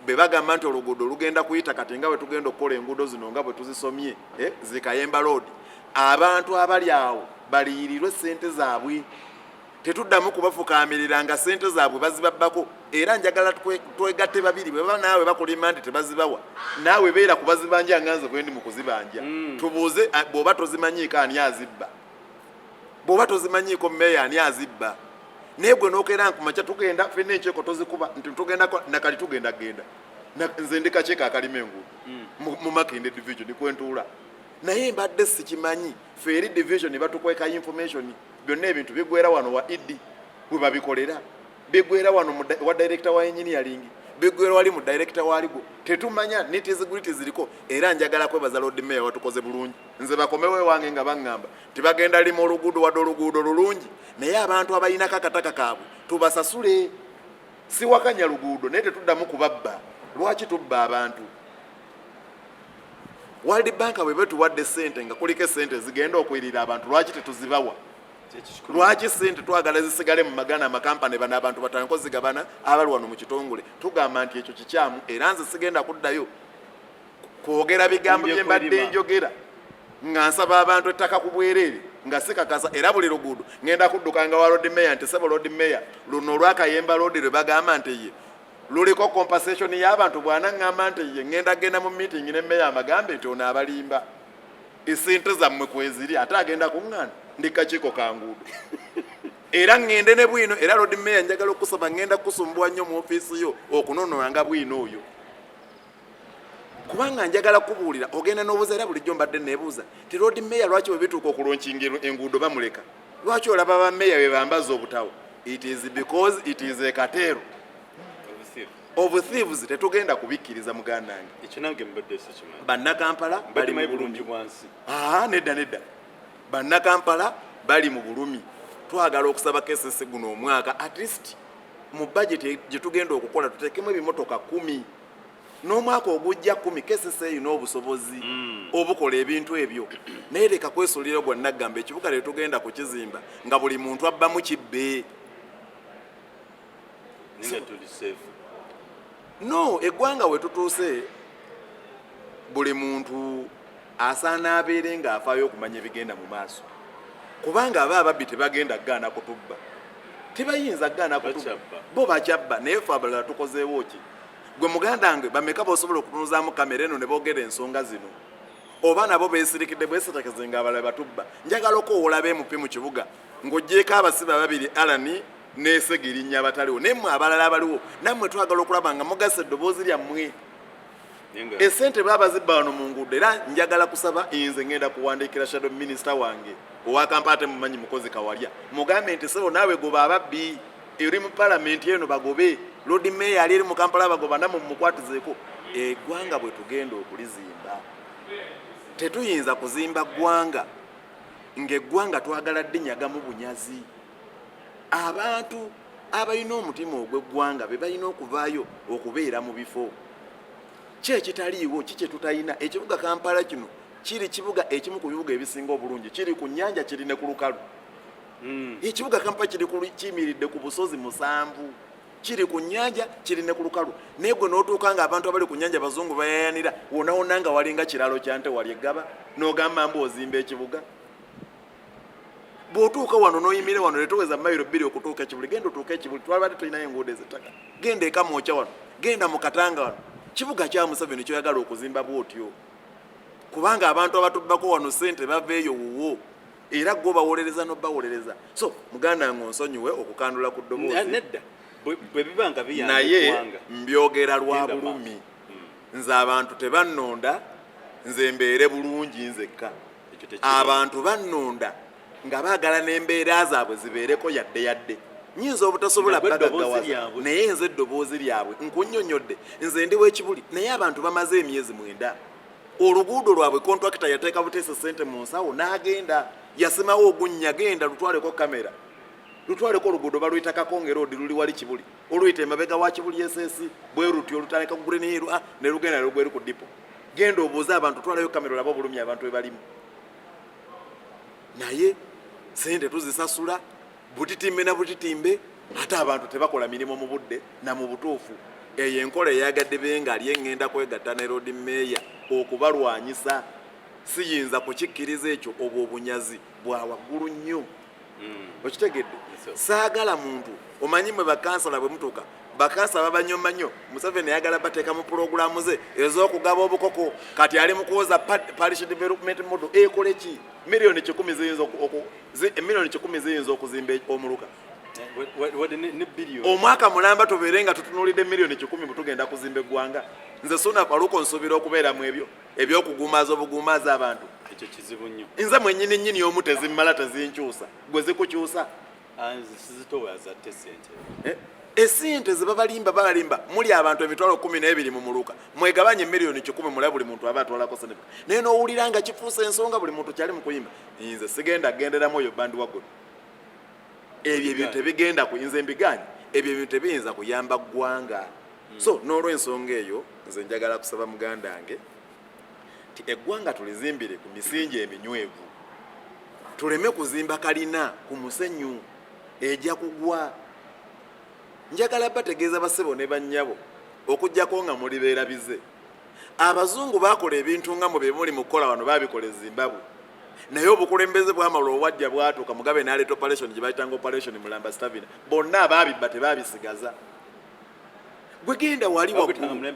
be bagamba nti oluguudo lugenda kuyita kati nga bwe tugenda okukola enguudo zino nga bwe tuzisomye zikayemba road abantu abali awo baliyirirwe ssente zaabwe tetuddamu kubafukaamirira nga ssente zaabwe bazibabbako era njagala twegatte babiri bwe baba naawe bakulima nti tebazibawa naawe beera kubazibanja nga nze bwe ndi mu kuzibanja tubuuze bw'oba tozimanyiiko ani azibba bw'oba tozimanyiiko mmeeya ani azibba naye gwe n'okeera nkumakya tugenda ffenna enkyeko tozikuba nti tugenda nakali tugenda nze ndi kaceeka akalima enguudo mu Makindye division kwentuula naye mbadde sikimanyi ffe eri division batukweka information byonna ebintu bigwera wano wa idi bwe babikolera bigwera wano wa director wa engineering bigwera wali mu director waligwo tetumanya nitiziguliti ziriko era njagala kwebaza Lord Mayor watukoze bulungi nze bakomewe wange nga baŋŋamba tibagenda lima oluguudo wadde oluguudo lulungi naye abantu abalina kakataka kaabwe tubasasule si wakanya luguudo naye tetuddamu kubabba lwaki tubba abantu World Bank bwe betuwadde ssente nga kuliko ssente zigenda okwirira abantu lwaki tetuzibawa lwaki ssente twagala zisigale mu magana amakampani bana abantu batanko zigabana abali wano mu kitongole tugamba nti ekyo kikyamu era nze sigenda kuddayo kwogera bigambo bye mbadde njogera nga nsaba abantu ettaka ku bwereere nga sikakasa era buli luguudo ngenda kuddukanga wa Lord Mayor nti sebo Lord Mayor luno olwakayemba Lord lwe bagamba nti ye luliko compensation y'abantu bwana ngamba nti ye ngenda genda mu meeting ne Mayor amagambe nti ono abalimba esente zammwe kweziri ate agenda kuŋŋaana ndi kakiiko kanguudo era ngende ne bwino era Lord Mayor njagala okusaba ngenda kusumbwa nnyo mu ofiisi yo okunonolanga bwino oyo kubanga njagala kubuulira ogenda n'obuuza era bulijjo mbadde neebuuza ti Lord Mayor lwaki bwe bituuka okulonkinga enguudo bamuleka lwaki olaba ba Mayor be bambaza obutawo it is because it is a katero of thieves tetugenda kubikkiriza muganda wange ekyo nange mbadde sikimanyi bannakampala bali mu bulumi bwansi nedda bannakampala bali mu bulumi twagala okusaba KCC guno omwaka at least mu budget gye tugenda okukola tutekemu ebimotoka 10 n'omwaka ogujja 10 KCC erina obusobozi obukola ebintu ebyo naye leka kwesulira gwa nagamba ekibuga lye tugenda kukizimba nga buli muntu abba mu kibbe no eggwanga we tutuuse buli muntu asaana abeere ng'afaayo okumanya ebigenda mu maaso kubanga ababbi tebagenda gaana kutubba tebayinza gaana kutubba bo bakyabba naye fe abalala tukozeewo ki gwe muganda wange bameka bosobola okutunuzaamu kamera eno ne boogera ensonga zino oba nabo beesirikidde bwesitekeze nga abalala batubba njagala okoowola beemupi mu kibuga ng'oggyeko abasiba babiri alani neesegirinya abataliwo naye mmwe abalala abaliwo nammwe twagala okulaba nga mugasa eddoboozi lyammwe esente baba zibba wano mu nguudo era njagala kusaba nze ngenda kuwandiikira shadow minister wange owa Kampala temumanyi mukozi kawalya mugambe nti sebo naawe goba ababbi eri mu palamenti eno bagobe Lord Mayor ali eri mu Kampala bagoba namwe mumukwatizeeko eggwanga bwe tugenda okulizimba tetuyinza kuzimba ggwanga ng'eggwanga twagala ddinyagamu bunyazi abantu abalina omutima ogw'eggwanga be balina okuvaayo okubeera mu bifo kyekitaliiwo kikye tutalina ekibuga Kampala kino kiri kibuga ekimu ku bibuga ebisinga obulungi kiri ku nnyanja kiri ne ku lukalu ekibuga Kampala kiyimiridde ku busozi 7 kiri ku nnyanja kiri ne ku lukalu naye gwe n'otuuka nga abantu abali ku nnyanja bazungu bayayanira wona nga walinga kiralo kyante wali eggaba n'ogamba mbu ozimba ekibuga bw'otuuka wano n'oyimire wano letoweza mayiro 2 okutuuka ekibuli genda otuuka ekibuli twabadde tulinayo enguudo ez'ettaka genda ekamwokya wano genda mu Katanga wano kibuga kya Museveni kyoyagala okuzimba bw'otyo kubanga abantu abatubbako wano ssente baveeyo wuwo era gwe bawolereza n'obbawolereza so muganda wange onsonyiwe okukandula ku ddoboozi nedda bwe biba nga biyamba naye mbyogera lwa bulumi nze abantu tebannonda nze mbeere bulungi nzekka abantu bannonda nga baagala n'embeera zaabwe zibeereko yadde nyinza obutasobola bagaggawaza naye nze eddoboozi lyabwe nkunnyonnyodde nze ndi w'ekibuli naye abantu bamaze emyezi 9 oluguudo lwabwe kontrakita yateeka buteesa ssente mu nsawo n'agenda yasimawo ogunnya genda lutwaleko kamera lutwaleko oluguudo baluyitako ng'eroodi luli wali kibuli oluyita emabega wa kibuli esesi bwe ruti olutandika ku Green ne lugenda ne lugweri ku dipo genda obuuze abantu twalayo kamera olaba obulumi abantu bwe balimu naye sente tuzisasula butitimbe na butitimbe ate abantu tebakola mirimu mu budde na mu butuufu eyo enkola eyagadde benga ali engenda kwegatta ne Lord Mayor okubalwanyisa siyinza kukikkiriza ekyo obwo obunyazi bwa waggulu nnyo okitegedde saagala muntu omanyi mwe bakansala bwe mutuuka bakansala babanyoma nnyo Museveni yagala bateeka mu pulogulaamu ze ez'okugaba obukoko kati ali mu kuwoza parish development model ekole ki miliyoni 10 ziyinza okuzimba omuluka omwaka mulamba tubeerenga tutunulidde miliyoni 10 butugenda kuzimba eggwanga. Nze suna Farooq nsuubira okubeeramu ebyo ebyokuguumaaza obuguumaaza abantu. Ekyo kizibu nnyo. Nze mwennyini nnyini omu tezimmala tezinkyusa gwe zikukyusa. Sizitowazatte sente. Esente ze babalimba muli abantu emitwalo 12 mu muluka mwegabanye miliyoni 10 mula buli muntu aba atwalako sente naye n'owulira nga kifuusa ensonga buli muntu kyali mu kuyimba. Nze sigenda genderamu oyo bandi waggulu. Ebyo ebintu tebigenda kuyinza embiganye, ebyo ebintu tebiyinza kuyamba ggwanga. So n'olw'ensonga eyo nze njagala kusaba muganda wange ti eggwanga tulizimbire ku misingi eminywevu, tuleme kuzimba kalina ku musenyu ejja kugwa. Njagala bategeeza basebo ne bannyabo okujjako nga muli beerabize. Abazungu baakola ebintu nga mu bye muli mu kukola wano baabikola Zimbabwe. Naye obukulembeze bw'amala obwajja bwatuuka Mugabe n'aleeta operation gye bayitanga operation Mulamba Stavina, bonna abaabibba tebaabisigaza. Gwe genda wali waggulu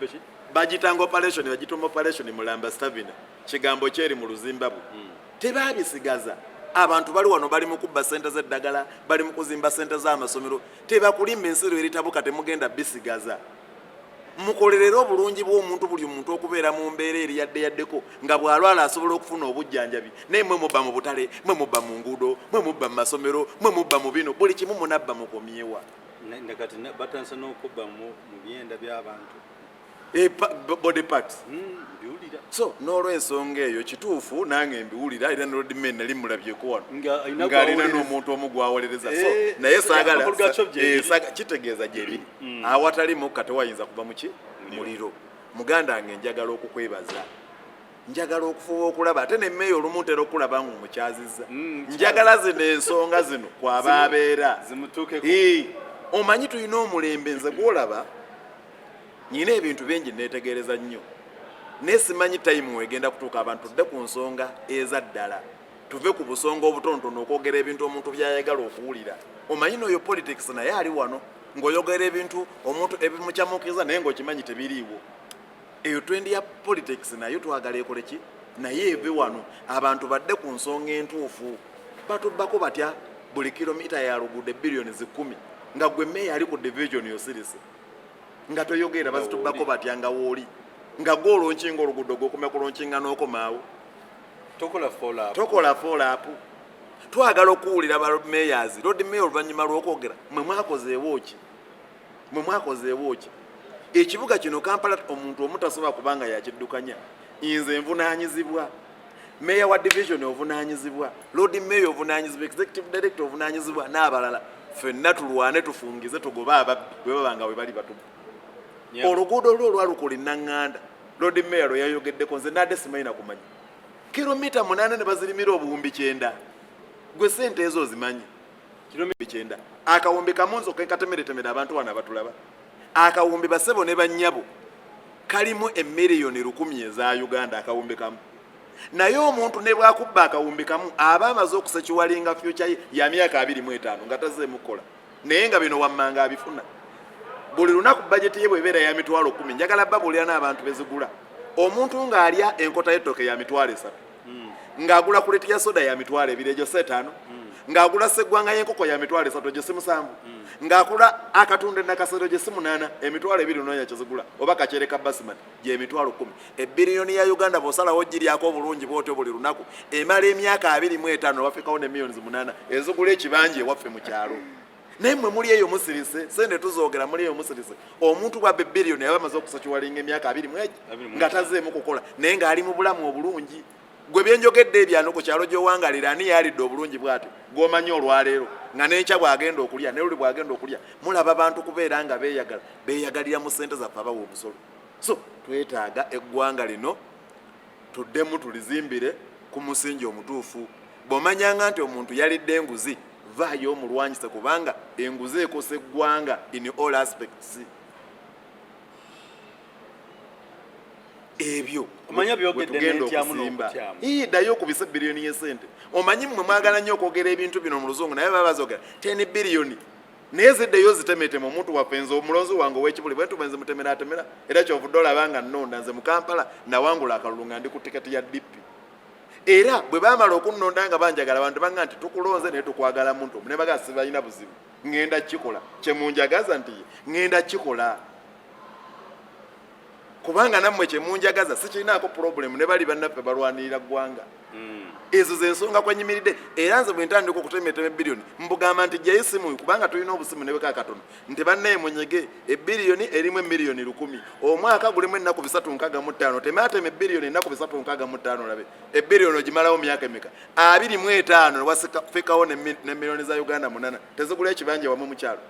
bagitanga operation bagituma operation Mulamba Stavina, kigambo kyeri mu Luzimbabwe. Tebaabisigaza. Abantu bali wano bali mu kubba sente z'eddagala, bali mu kuzimba sente z'amasomero, tebakulimba ensiro eritabuka temugenda bisigaza. Mukolerera obulungi bw'omuntu buli muntu okubeera mu mbeera eri yaddeko nga bw'alwala asobola okufuna obujjanjabi. Naye mwe mubba mu butale, mwe mubba mu nguudo, mwe mubba mu masomero, mwe mubba mu bino, buli kimu munabba mukomyewa. Kati batansa n'okubba mu byenda by'abantu. Body parts. Mbiwulira. So n'olw'ensonga eyo kituufu nange mbiwulira era n'oludime nali mulabyeko wano ng'alina n'omuntu omu gwawolereza. So naye saagala kitegeeza gyebiri awatali mukka tewayinza kuba muki muliro. Muganda wange njagala okukwebaza, njagala okufuba okulaba ate nemmeeyo olumu ntera okulaba nga omukyazizza. Njagala zino ensonga zino kwaba abeera omanyi tulina omulembe nze gwolaba nyina ebintu bingi neetegereza nnyo naye simanyi time wegenda kutuuka abantu tudde ku nsonga ezaddala tuve ku busonga obutonotono okwogera ebintu omuntu byayagala okuwulira. Omanyi n'oyo politics naye ali wano ng'oyogera ebintu omuntu ebimukyamukiza naye ng'okimanyi tebiriiwo. Eyo twendi ya politics nayo twagala ekole ki naye eve wano abantu badde ku nsonga entuufu. Batubbako batya buli kilomita ya luguudo billions 10 nga gwe meeya ali ku division yosirise nga toyogera bazitubbako batya nga wooli nga gwolonkinga oluguudo gwokomya kulonkinga n'okomaawo tokola follow up. Twagala okuwulira ba mayors road mayor oluvannyuma lw'okwogera mwe mwakozeewo ki ekibuga kino Kampala omuntu omutasobola kubanga yakiddukanya. Nze nvunaanyizibwa, meeya wa division ovunaanyizibwa, road mayor ovunaanyizibwa, executive director ovunaanyizibwa n'abalala. Ffenna tulwane tufungize tugobe ababbi bwe babanga bwe bali batubu. Oluguudo lwo olwalukola ennaŋŋanda road mayor yayogeddeko nze nadde simanyi nakumanya kilomita 8 ne bazirimira obuwumbi 9. Gwe sente ezo zimanyi kilomita 9 akawumbi kamunzo kekatemeretemera abantu wana batulaba akawumbi basebo ne bannyabo kalimu emiliyoni 10 eza Uganda akawumbi kamu. Naye omuntu ne bwakubba akawumbi kamu aba amaze okusekiwalinga future ya myaka 25 nga tazeemukola naye nga bino wammanga abifuna. Buli lunaku budget ye bwebeera ya mitwalo 10 njagala babulira n'abantu bezigula. Omuntu ng'alya enkota y'ettooke ya mitwalo 3 ng'agula kuleti ya soda ya mitwalo 2 egyo 5 ng'agula seggwanga y'enkoko ya mitwalo 3 egyo 7 ng'agula akatunde n'akasero egyo 8 emitwalo 2 n'onya kizigula oba kakyereka basimati gye emitwalo 10. Ebbiliyoni ya Uganda bw'osalawo giryako obulungi bw'otyo buli lunaku emala emyaka 25 wafikawo ne millions 8 ezigula ekibanja ewaffe mu kyalo. Naye mmwe muli eyo musirise sente tuzoogera muli eyo musirise omuntu bwa biliyoni aba amaze okusakiwalinga emyaka 20 nga tazeemu kukola naye ng'ali mu bulamu obulungi. Gwe byenjogedde ebyano ku kyalo gy'owangalira ani yalidde obulungi bw'ate gw'omanyi olwaleero nga n'enkya bw'agenda okulya ne luli bw'agenda okulya mulaba abantu kubeera nga beeyagalira mu ssente zaffe abawa omusolo. So twetaaga eggwanga lino tuddemu tulizimbire ku musingi omutuufu. Bw'omanyanga nti omuntu yalidde enguzi vaayo omulwanyise kubanga enguzi ekosa eggwanga in all aspects. Ebyo omanya byogedde n'entyamu n'okutyamu ddayo okubisa biliyoni y'esente. Omanyi mmwe mwagala nnyo okwogera ebintu bino mu luzungu naye baba bazogera 10 biliyoni naye ziddeyo zitemetema omuntu waffe nze omulonzi wange ow'ekibuli bwe ntuba nze mutemeratemera era kyovudde olaba nga nnonda nze mu Kampala nawangula akalulu nga ndi ku tiketi ya DP. era bwe baamala okunnonda nga banjagala abantu banga nti tukulonze naye tukwagala muntu ne baga sibalina buzibu ngenda kikola kyemunjagaza nti ngenda kikola kubanga nammwe kyemunjagaza sikirinaako problemu ne bali bannaffe balwanirira ggwanga ezo zensonga kwenyimiridde era nze bwe ntandika okutemetema ebbiliyoni mbugamba nti gyeyo simu kubanga tulina obusimu ne beka katono nti bannaye munyege ebbiliyoni erimu emiliyoni 100 omwaka gulimu ennaku 365 tematema ebbiliyoni ennaku 365 labe ebbiliyoni ogimalawo myaka emeka 25 wasikawo ne miliyoni za Uganda 8 tezigula ekibanja wamu mukyalo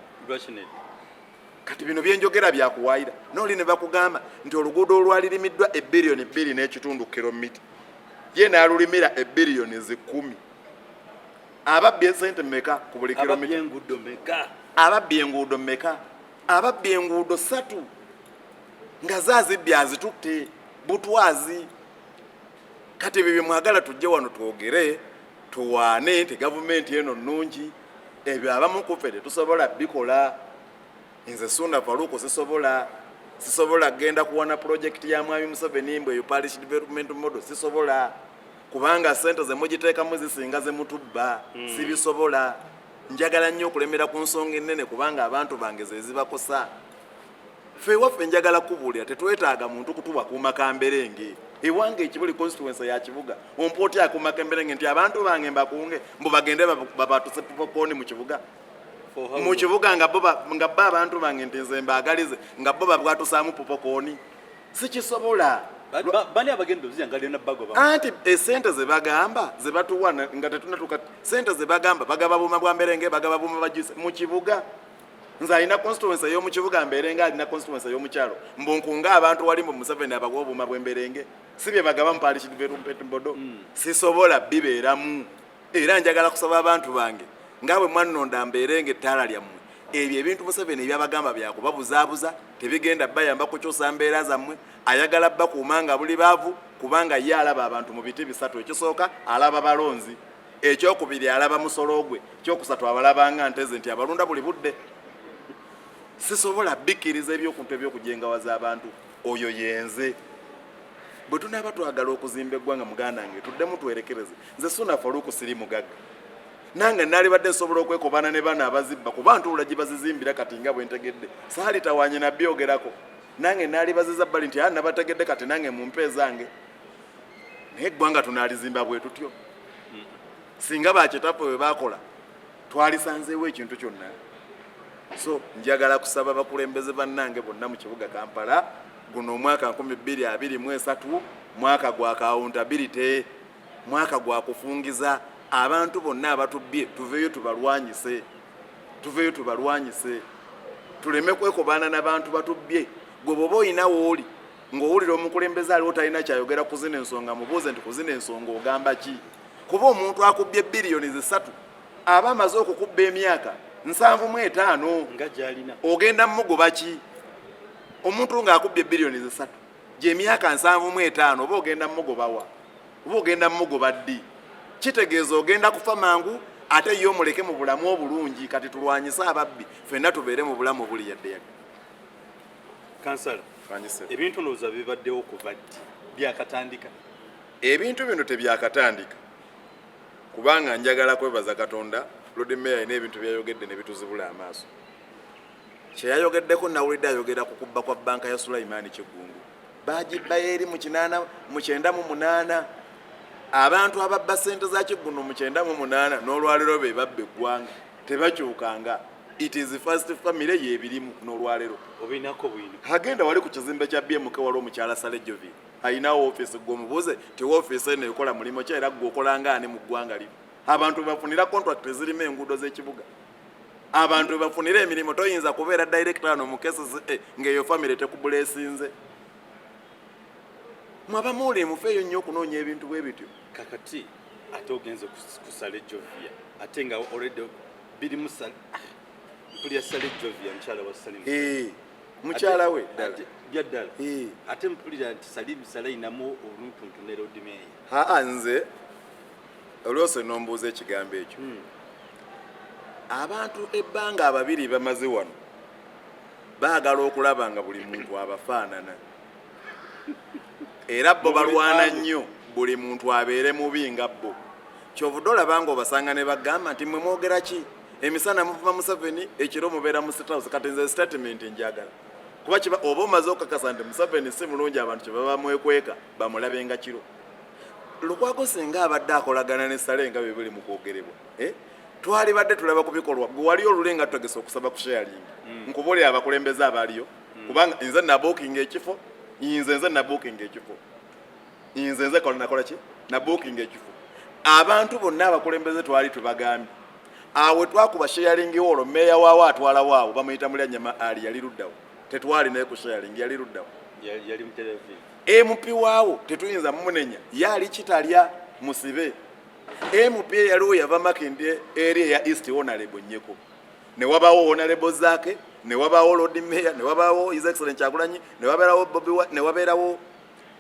kati bino byenjogera byakuwaayira noli ne bakugamba nti oluguudo olwalirimiddwa ebbiliyoni 2 n'ekitundu kilomita ye naalulimira ebbiliyoni 10 ababbye sente mmeka ku buli kilomita ababbye enguudo mmeka ababbye enguudo 3 nga zaazibbye azitutte butwazi kati bibye mwagala tujje wano twogere tuwaane nti gavumenti eno nnungi ebyo abamu kuffe tetusobola bikola nze Sunda Farooq sisobola genda kuwana projekiti ya Mwami Museveni mbwe parish development model sisobola kubanga sente ze mugiteekamu zisinga ze mutubba sibisobola njagala nnyo okulemera ku nsonga ennene kubanga abantu bange ze zibakosa ffe waffe njagala kubuulira tetwetaaga muntu kutuba kuuma kamberenge ewange ekibuli constituency ya kibuga ompooti akuuma kamberenge nti abantu bange mbakunge mbu bagende babatuse popcorn mu kibuga mu kibuga nga bo abantu bange nti nze mbaagalize nga bo babwatusaamu popcorn sikisobola bani abagendo ziyangalira na bago anti esente ze bagamba ze batuwa nga tetunatuka sente ze bagamba bagaba buma bwa mberenge bagaba buma bajuse mu kibuga nze alina constituency yo mu kibuga mberenge alina constituency yo mu kyalo mbunkunga abantu wali mu Museveni abagwa buma bw'emberenge sibye bagaba mu parish development board sisobola bibeeramu era njagala kusaba abantu bange ngawe mwannonda mberenge ttala lyammwe ebyo ebintu Museveni ebyabagamba byakubabuzaabuza tebigenda bayamba kukyusa mbeera zammwe ayagala bakuuma nga buli baavu kubanga ye alaba abantu mu biti 3 ekisooka alaba balonzi ekyokubiri alaba musologwe ekyokusatu abalabanga nteze nti abalunda buli budde sisobola bikkiriza ebyokuntu ebyokujengawaza abantu oyo yenze bwe tunaaba twagala okuzimba eggwanga muganda nge tuddemu twerekereze nze Sunda Farooq siri mugagga nange nali badde nsobola okwekobana ne bana abazibba kuba ntula gye bazizimbira kati nga bwe ntegedde saali tawanye na byogerako nange nali baziza bbali nti nabategedde kati nange mu mpe zange naye eggwanga tunaalizimba bwe tutyo singa bakitapo bwe bakola twalisanzeewo ekintu kyonna so njagala kusaba bakulembeze bannange bonna mu kibuga Kampala guno omwaka 2023 mwaka gwa accountability mwaka gwa kufungiza abantu bonna abatubbye tuveeyo tubalwanyise tuleme kwekobana n'abantu batubbye gwe bwoba oyina wooli ng'owulira omukulembeze aliwo talina kyayogera kuzina ensonga mubuuze nti kuzina ensonga ogamba ki kuba omuntu akubbye biliyoni 3 aba amaze okukubba emyaka 75 nga gyalina ogenda mugoba ki omuntu ng'akubbye biliyoni 3 gy'emyaka 75 oba ogenda mugobawa oba ogenda mugoba ddi kitegeeza ogenda kufa mangu ate yo muleke mu bulamu obulungi kati tulwanyisa ababbi ffenna tubeere mu bulamu obuli yadde yadde kansala ebintu ndowooza bibaddewo kuva ddi byakatandika ebintu bino tebyakatandika kubanga njagala kwebaza Katonda Lord Mayor n'ebintu byayogedde ne bituzibula amaaso kyeyayogeddeko nawulidde ayogera ku kubba kwa banka ya Sulaiman Kiggungu bagibba eri mu 98 abantu ababba sente za Kiggundu mu 98 n'olwalero be babbe eggwanga tebakyukanga it is the first family yebirimu n'olwalero obinako bwino hagenda wali ku kizimbe kya BMK wali omukyala Salejovi ayinawo office gwomubuze te office ene ekola mulimo kya era gwokolanga ani mu ggwanga lino abantu bafunira contract zirime enguudo z'ekibuga abantu bafunira emirimu toyinza kubeera director no mu cases ngeyo family tekubulesinze mwaba muli mufeeyo nnyo okunoonya ebintu bwe bityo kakati ate ogenze ku Salejovi ate nga already biri musal mpulya Salejovi mukyala wa Salim mukyala we ddala byaddala ate mpulira nti Salim Salayinamu oluntuntu ne Lord Mayor nze olwose nombuuza ekigambo ekyo abantu ebbanga ababiri bamaze wano baagala okulaba nga buli muntu abafaanana era bo balwana nnyo buli muntu abeere mubi nga bo. Kyovudde olaba obasanga ne bagamba nti mmwe mwogera ki emisana muva Museveni ekiro mubeera mu State House kati nze statement njagala kuba kiba oba omaze okakasa nti Museveni si mulungi abantu kye baba mwekweka bamulabe nga kiro. Lwakyi singa abadde akolagana ne Sale nga bwe biri mu kwogerebwa twali badde tulaba ku bikolwa gwe wali olulenga tutagesa okusaba ku sharing nkubole abakulembeze abaliyo kubanga nze na booking ekifo nze na booking ekifo nze kola nakola ki na booking ekifo abantu bonna abakulembeze twali tubagambye awe twakuba sharing olwo meya waawo atwala waawo bamuyita mulya nyama ali yali luddawo tetwali naye ku sharing yali luddawo yali mu television MP waawo tetuyinza munenya yali kitalya musibe MP yaliwo yava Makindye area ya East Honorable Nyeko ne wabawo Honorable zake ne wabawo Lord Mayor ne wabawo His Excellency Kyagulanyi ne waberawo Bobby Wine ne waberawo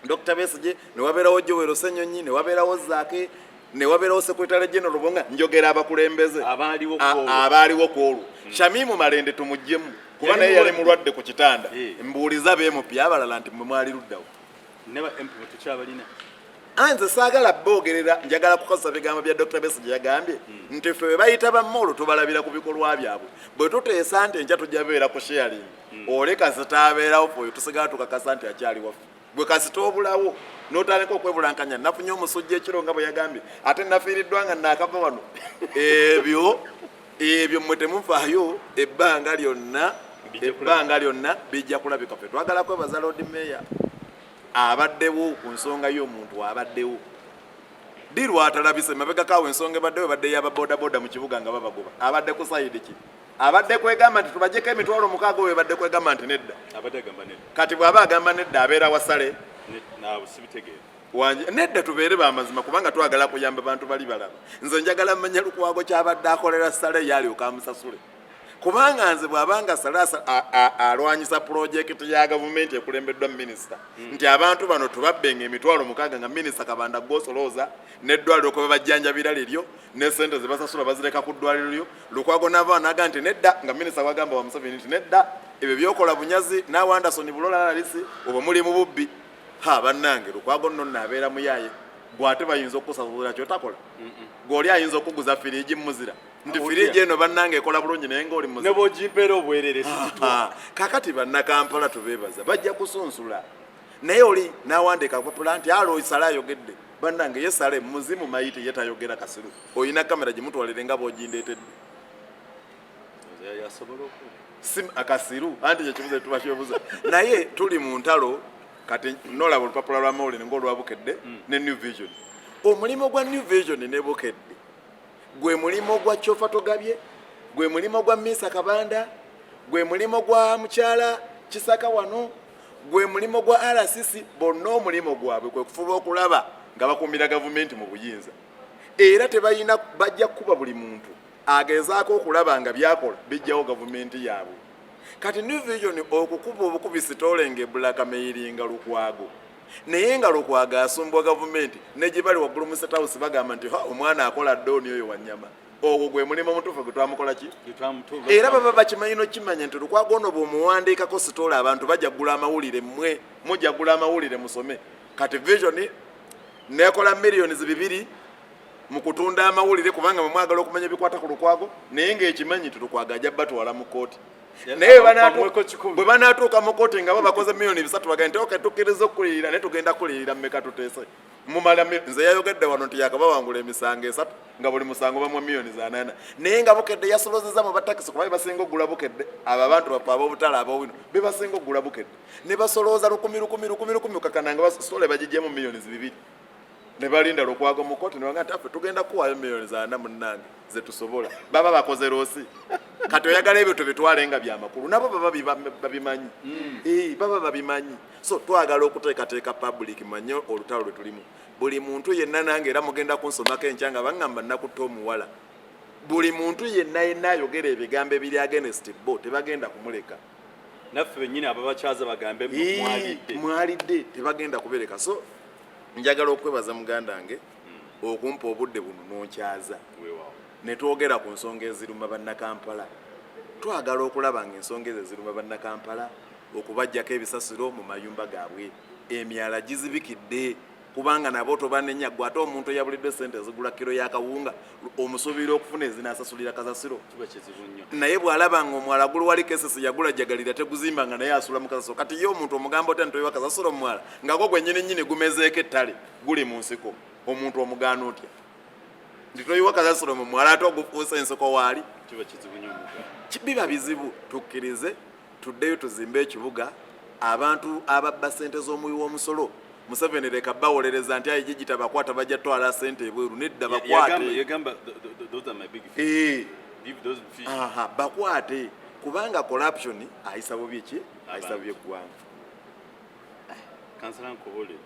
Dr. Besigye ne waberawo Joel Senyonyi ne waberawo zake ne waberawo Secretary General Bonga njogera abakulembeze abaliwo kwolu Shamimu Malende tumujjemu kuba naye yali mulwadde ku kitanda mbuuliza MP abalala nti mwali luddawo neba MP tuchabalina anze saagala boogerera njagala kukozesa bigambo bya Dr. Besigye yagambye nti ffe bayita bammolo tubalabira ku bikolwa byabwe bwe tuteesa nti enja tujja beera ku sharing ole kasita abeerawo ffe tusigala tukakasa nti akyali waffe bwe kasita obulawo n'otandika okwebulankanya nafunye omusujja ekiro nga bwe yagambye ate nafiiriddwa nga naakava wano ebyo mmwe temufaayo ebbanga lyonna bijja kulabika ffe twagala kwebaza Lord Mayor abaddewo ku nsonga y'omuntu abaddewo dirwa atalabise mabega kawe ensonga baddewo badde yaba boda mu kibuga nga babagoba abadde ku side ki abadde kwegamba nti tubajjeko emitwalo mukaaga we badde kwegamba nti nedda abadde agamba nedda kati bw'aba agamba nedda abeera wasale naawe sibitegeera wanje nedda tubeere bamazima kubanga twagala kuyamba bantu bali balaba nze njagala mmanya Lukwago kyabadde akolera Sale yali okamusasule kubanga nze bw'abanga Salasa alwanyisa projekiti ya gavumenti ekulembeddwa minisita nti abantu bano tubabbenga emitwalo mukaaga nga minisita Kabanda Gosolooza n'eddwaliro kwe bajjanjabira liryo ne ssente ze basasula bazireka ku ddwaliro lyo Lukwago n'ava n'aga nti nedda nga minisita wagamba wa Museveni nti nedda ebyo byokola bunyazi naawe Anderson Bulola Lalisi oba muli mu bubbi bannange Lukwago nno naabeera muyaye gwate bayinza okusasula kyotakola gw'oli ayinza okuguza firiji muzira ndi firiji eno bannange ekola bulungi naye ng'oli muzira nebo jimpera obwerere situtwa kakati bannakampala tubeebaza bajja kusunsula naye oli n'awandiika kupapula nti alo Sale ayogedde bannange ye Sale muzimu mayite ye tayogera kasiru oyina kamera gimutwalire nga bw'ogindeetedde akasiru anti kyekibuze tuba kyebuza naye tuli mu ntalo kati nolaba olupapula lwa Mawulire ng'olwabukedde ne New Vision omulimu gwa New Vision ne bukedde gwe mulimo gwa Kyofa Togabye gwe mulimo gwa Misa Kabanda gwe mulimo gwa mukyala Kisaka wano gwe mulimo gwa RCC bonna omulimo gwabwe kwe kufuba okulaba nga bakuumira gavumenti mu buyinza era tebayina bajja kuba buli muntu agezaako okulaba nga byakola bijjawo gavumenti yaabwe kati New Vision okukuba obukubisi tolenge Black Mailing Lukwago naye nga Lukwago asumbwa gavumenti ne gye bali waggulu mu State House bagamba nti omwana akola ddooni oyo wanyama ogwo gwe mulimo mutuufu gwe twamukola ki era baba bakimanyi nokimanya nti Lukwago ono bw'omuwandiikako sitoola abantu bajja ggula amawulire mmwe mujja ggula amawulire musome kati Vision nekola millions 2 mu kutunda amawulire kubanga mwagala okumanya ebikwata ku Lukwago naye ng'ekimanyi nti Lukwago ajja batwala mu kooti naye bwe banaatuuka mu kooti nga bo bakoze millions 3 bagenda nti okay tukkiriza okulirira naye tugenda kulirira mmeka tuteese mumala nze yayogedde wano nti yakabawangula emisango 3 nga buli musango bamu millions 8 naye nga bukedde yasolozeza mu batakisi kuba basinga ogula bukedde abo abantu bafa ab'obutala ab'owino be basinga ogula bukedde ne basolooza 10,000 kakananga basole bagijjemu millions 2 ne balinda Lukwago mu kooti ne bagamba nti affe tugenda kuwaayo millions 4 munnange ze tusobola baba bakoze loosi kati oyagala ebyo tubitwale nga byamakulu nabo baba babimanyi baba babimanyi so twagala okuteekateeka public manye olutalo lwe tulimu buli muntu yenna nange era mugenda kunsomako enkya nga baŋŋamba nnakutta omuwala buli muntu yenna ayogera ebigambo ebiri against bo tebagenda kumuleka naffe bennyini ababakyaza bagambe mwalidde tebagenda kubereka so njagala okwebaza muganda wange okumpa obudde buno n'onkyaza ne twogera ku nsonga eziruma bannakampala twagala okulaba ng'ensonga ezo eziruma bannakampala okubajjako ebisasiro mu mayumba gaabwe emyala gizibikidde kubanga nabo tobanenya gwe ate omuntu eyabulidde sente zigula kiro yakawunga omusuubira okufuna ezinasasulira kasasiro naye bw'alaba nga omwala guli wali kesisi yagula jagalira teguzimba nga naye asula mu kasasiro kati ye omuntu omugamba oti ntoyiwa kasasiro omwala nga gwo gwennyini gumezeeko ettale guli mu nsiko omuntu omugaana otya nti toyiwa kasasiro mu mwala ate ogufuusa ensiko waali biba bizibu tukkirize tuddeyo tuzimbe ekibuga abantu ababba sente z'omuwi w'omusolo Museveni leka bawolereza nti ayi gigita bakwata bajja twala sente ebweru nedda bakwate bakwate kubanga corruption ayisa bubi ki ayisa bubi eggwanga kansala nkobole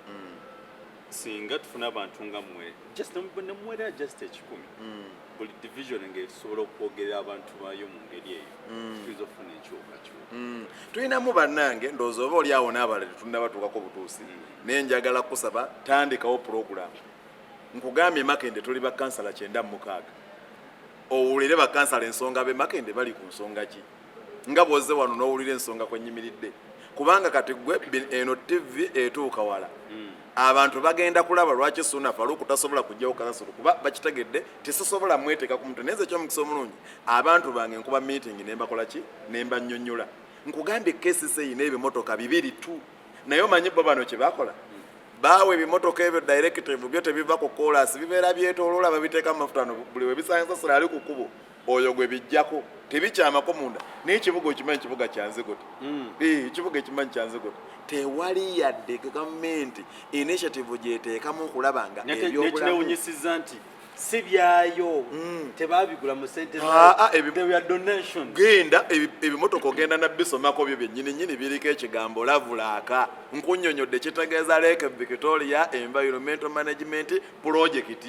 singa tufuna abantu nga mmwe just nemwera just ekikumi buli division ng'esobola okwogerera abantu bayo mu ngeri eyo tuyinza okufuna ekyokakyo tulinamu bannange ndowooza oba oli awo n'abalala tetunnabatuukako butuusi naye njagala kusaba tandikawo puroguramu nkugambye Makende tuli bakansala 96 owulire bakansala ensonga be Makende bali ku nsonga ki nga bw'ozze wano n'owulira ensonga kwenyimiridde kubanga kati gwe eno TV etuuka wala abantu bagenda kulaba lwaki Ssuuna Farooq tasobola kujjawo kasasiro kuba bakitegedde tesobola mweteeka ku mutwe neze ky'omukisa omulungi abantu bange nkuba meeting nembakola ki nemba nnyonnyola nkugambye KCC ine ebimotoka 2 tu naye omanyi bo bano kye bakola baawe ebimotoka ebyo directive byo tebiva ku chorus bibeera byetooloola babiteeka mu mafuta no buli we bisansasira ali ku kkubo oyo gwe bijjako tebikyamako munda naye ekibuga okimanyi kibuga kyanzigote ekibuga ekimanyi kyanzigote tewali yadde gavumenti initiative gyeteekamu okulaba nga ebyobulamu nti si byayo tebabigula mu sente donation genda ebimotoka ogenda nabisomako byo byennyini biriko ekigambo lavulaaka nkunnyonnyodde kitegeeza Lake Victoria Environmental Management Project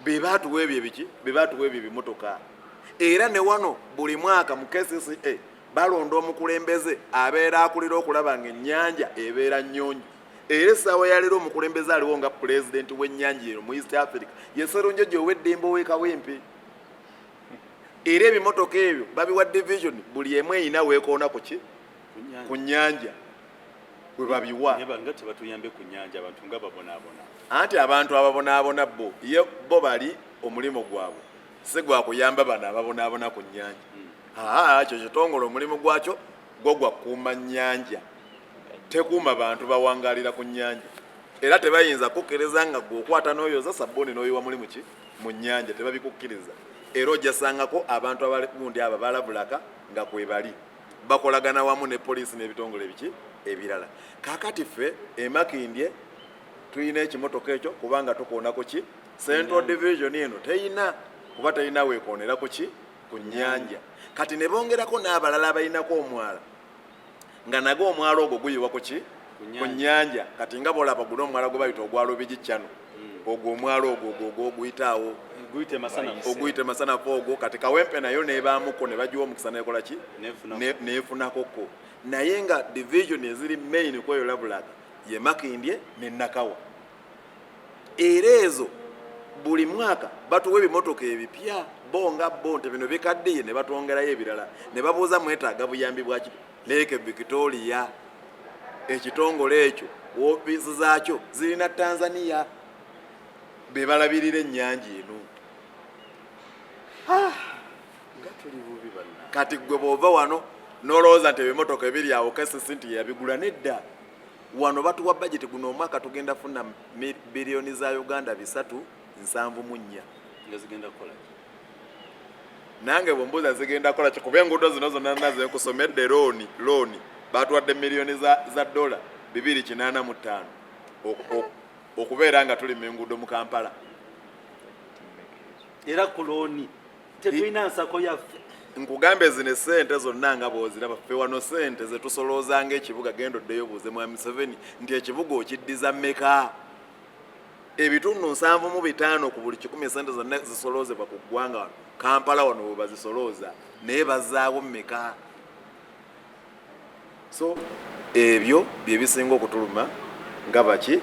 bebatuwa ebyo ebiki bebatuwa ebyo ebimotoka era ne wano buli mwaka mu KCCA balonda omukulembeze abeera akulira okulaba nga ennyanja ebeera nnyonjo era essaawa yaleero omukulembeze aliwo nga pulezidenti w'ennyanja eno mu East Africa ye Sserunjojo ow'eddembe ow'ekawempe era ebimotoka ebyo babiwa division buli emu eyina weekoona ku ki ku nnyanja bwe babiwa nga tebatuyambe ku nnyanja abantu nga babonaabona anti abantu ababonaabona bo bali omulimu gwabwe si gwa kuyamba bano ababonaabona ku nnyanja kyo kitongole omulimu gwakyo gwo gwa kuuma nnyanja tekuuma bantu bawangalira ku nnyanja era tebayinza kukkiriza nga gwokwata n'oyoza sabbuuni n'oyiwa mulimu ki mu nnyanja tebabikukkiriza era ojasangako abantu abaligundi abo balabulaka nga kwe bali bakolagana wamu ne poliisi n'ebitongole biki ebirala kaakati ffe emakindye tuyina ekimotoka ekyo kubanga tukoonako ki Central Division eno teyina kuba teyina weekoonera ku ki ku nnyanja kati ne bongerako n'abalala abayinako omwala nga nago omwala ogwo guyiwa ku ki ku nnyanja kati nga bolaba guno omwala gwe bayita ogwalo bigiccano ogwo omwala ogwo oguyitaawo oguyite masanafu ogwo kati kawempe nayo nebaamuko ne bagiwa omukisa nekola ki neefunakoko naye nga division eziri main kweyo labulaga ye Makindye ne Nakawa era ezo buli mwaka batuwa ebimotoka ebipya bonga bonte bino bikaddiye ne batwongerayo ebirala ne babuuza mwetaaga buyambi bwaki Lake Victoria ekitongole ekyo ofiisi zaakyo zirina Tanzania bebalabirira ennyanja eno nga tuli bubi banna kati gwe bw'ova wano n'olowooza nti ebimotoka ebiri awo KCC nti yabigula nedda wano batuwa budget guno omwaka tugenda funa biliyoni za Uganda 374 nga zigenda kola nange bwembuuza zigenda kola ki kuba enguudo zino zonna nazo nkusomedde looni batuwadde miliyoni za dola 285 okubeera nga tuli mu enguudo mu Kampala era ku looni tetulina nsako yaffe nkugambe zino sente zonna nga bw'oziraba ffe wano sente zetusoloozanga ekibuga genda oddeyo buuze mwami Museveni nti ekibuga okiddiza mmeka ebitundu 75 ku buli 100 sente zonna zisoloozebwa ku ggwanga wano Kampala wano bwe bazisolooza naye bazaawo mmeka so ebyo bye bisinga okutuluma nga baki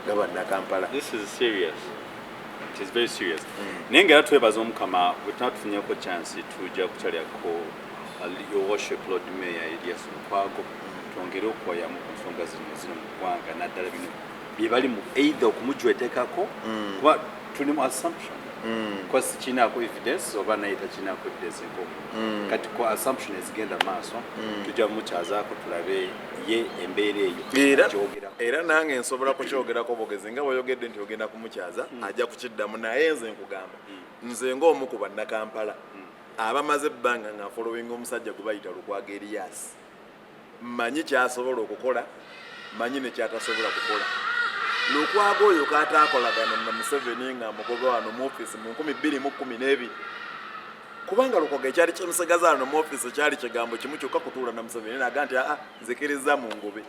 nga bannakampala. This is serious. It is very serious. Naye nga twebaza omukama bwe tunatufunyeko chance tujja kukyalako your worship Lord Mayor Elias Lukwago twongere okwoyamu ku nsonga zino mu ggwanga naddala bino bye bali mu either okumujwetekako kuba tuli mu assumption kwa sikinako evidence oba naye takinako evidence enkoko kati ko assumption ezigenda maaso tujja mukyazaako tulabe ye embeera eyo era nange nsobola kukyogerako bogezi nga bweyogedde nti ogenda kumukyaza ajja kukiddamu naye nze nkugamba nze ng'omu ku bannakampala abamaze ebbanga nga followinga omusajja gwe bayita Lwakyi Ebizibu mmanyi kyasobola okukola mmanyi ne kyatasobola kukola Lwakyi oyo kaataakolagana na Museveni nga amugoba wano mu ofiisi mu 2012 kubanga Lwakyi ekyali kimusigaza wano mu ofiisi kyali kigambo kimu kyokka kutuula na Museveni naga nti nzikiriza mu ngobe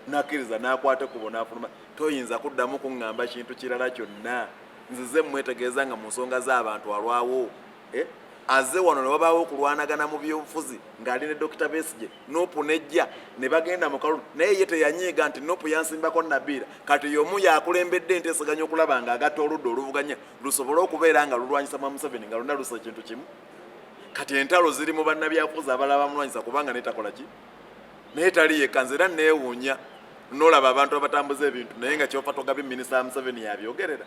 nakkiriza n'akwate kubo n'afuluma toyinza kuddamu kuŋŋamba kintu kirala kyonna nzize mwetegeeza nga mu nsonga z'abantu alwawo azze wano ne wabaawo okulwanagana mu byobufuzi ng'ali ne Dr. Besigye Nuupu nejja ne bagenda mu kalulu naye ye teyanyiiga nti Nuupu yansimbako Nabiira kati y'omu yakulembedde enteesaganya okulaba ng'agatta oludda oluvuganya lusobole okubeera nga lulwanyisa mu Museveni nga luna lusa kintu kimu kati entalo ziri mu bannabyabufuzi abalala bamulwanyisa kubanga netakola ki naye tali yekka nze era neewuunya n'olaba abantu abatambuza ebintu naye nga kyofa togabye minisita Museveni yabyogerera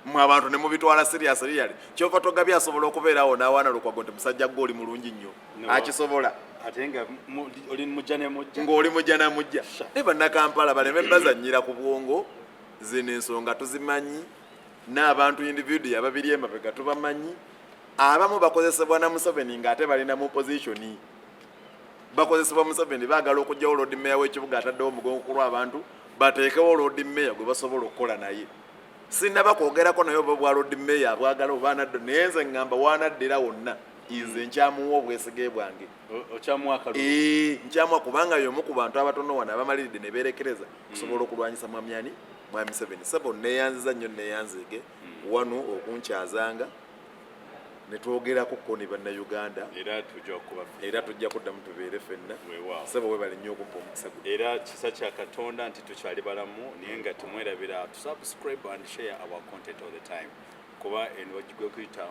mwe abantu ne mubitwala serious yali kyofa togabye asobola okubeerawo n'awaana Lwakyi nti musajja gwe oli mulungi nnyo akisobola ate nga oli mujja ne mujja ng'oli mujja na mujja ne bannakampala baleme bazannyira ku bwongo zino ensonga tuzimanyi n'abantu individu ababiri emabega tubamanyi abamu bakozesebwa na Museveni ng'ate balina mu positioni bakozesebwa Museveni baagala okugyawo Lord Mayor w'ekibuga ataddewo omugongo ku lw'abantu bateekewo Lord Mayor gwe basobola okukola naye sinnaba kwogerako naye oba bwa Lord Mayor abwagala oba anaddo naye nze ŋŋamba wanaddera wonna nze nkyamuwa obwesige bwange nkyamuwa kubanga y'omu ku bantu abatono wano abamaliridde ne beerekereza kusobola okulwanyisa mwamyani mwami Museveni sebo neeyanziza nnyo neeyanzige wano okunkyazanga netwogerako ko ne bannayuganda era tujja kuddamu tubeere ffenna sebo we bali nnyo okumpa omukisa gwe era kisa kya Katonda nti tukyali balamu naye nga temwerabira to subscribe and share our content all the time kuba enwagigwe kuyita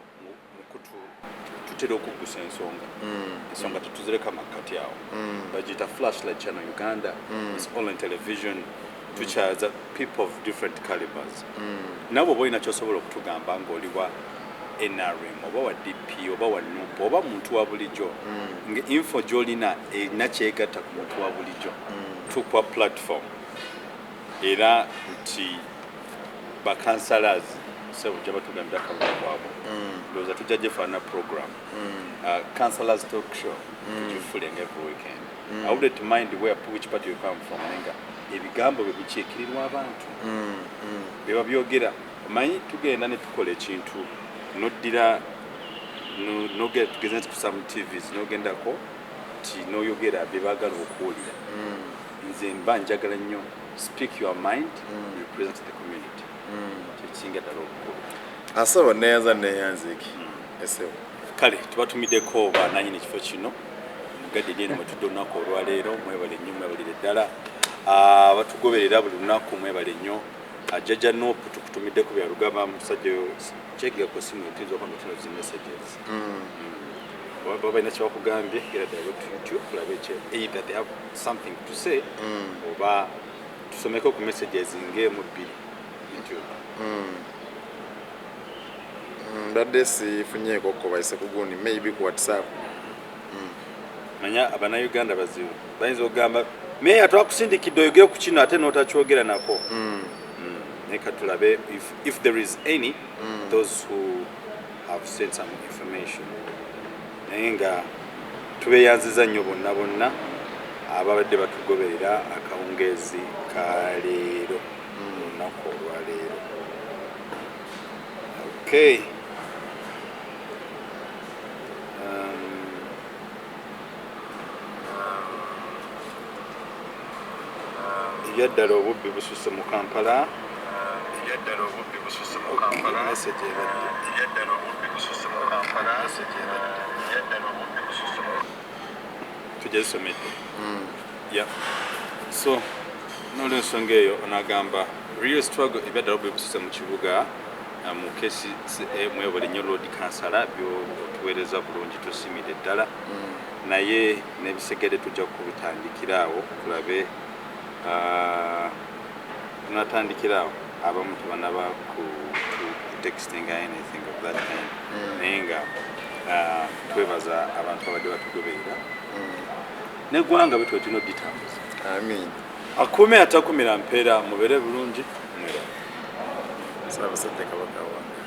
mukutu tutera okuggusa ensonga tetuzireka makkati awo bagiyita flashlight channel Uganda is online television tukyaza people of different calibers nabo boyina kyosobola okutugamba ng'oliwa NRM oba wa DP oba wa Nuupu oba muntu wa bulijjo nga info gy'olina erina kyegatta ku muntu wa bulijjo tukwa platform era nti bakansalas sebo gye batugambira kabula kwabo ndowooza tujja gyefaana program councillors talk show tugifulenga every weekend I wouldn't mind which party you come from nenga ebigambo bwe bikiikirirwa abantu beba byogera omanyi tugenda ne tukola ekintu noddira nogenda tugeze nti ku some TVs nogendako ti noyogera bye baagala okuwulira nze mba njagala nnyo speak your mind represent the community kyekisinga ddala obukulu asaba neyanza neyanziki esebo kale tubatumiddeko bananyini kifo kino mugadde lyeni mwetudde olunaku olwaleero mwebale nnyo mwebalire ddala batugoberera buli lunaku mwebale nnyo Jjajja Nuupu tukutumiddeko byalugamba musajja chekiga ku simu etizo kwamba tuna zi messages baba balina kyebakugambye gera ddala ku YouTube tulabe either they have something to say oba tusomeko ku messages ng'emu bbiri YouTube mbadde sifunyeeko ko bayise ku gundi maybe ku WhatsApp manya abannayuganda bazibu bayinza okugamba meya twakusindikidde oyogere ku kino ate n'otakyogera nako Neka tulabe if there is any those who have sent some information naye nga tubeeyanziza nnyo bonna ababadde batugoberera akawungeezi ka leero olunaku olwaleero okay ebyaddala obubbi bususse mu Kampala tujasomedde so nolwensonga eyo onagamba real struggle ebyaddala obubbi bususse mu kibuga mu kesi mwebole nnyo Lord Kansala byotuweereza bulungi tusimire ddala naye n'ebisegere tujja kubitandikiraawo tulabe tunatandikiraawo abamu tebanaba ku texting anything of that kind naye nga twebaza abantu abadde batugoberera neggwanga betwe tulina ditambuza amin akume atakumira mpeera mubeere bulungi mwera Ssaabasajja Kabaka wange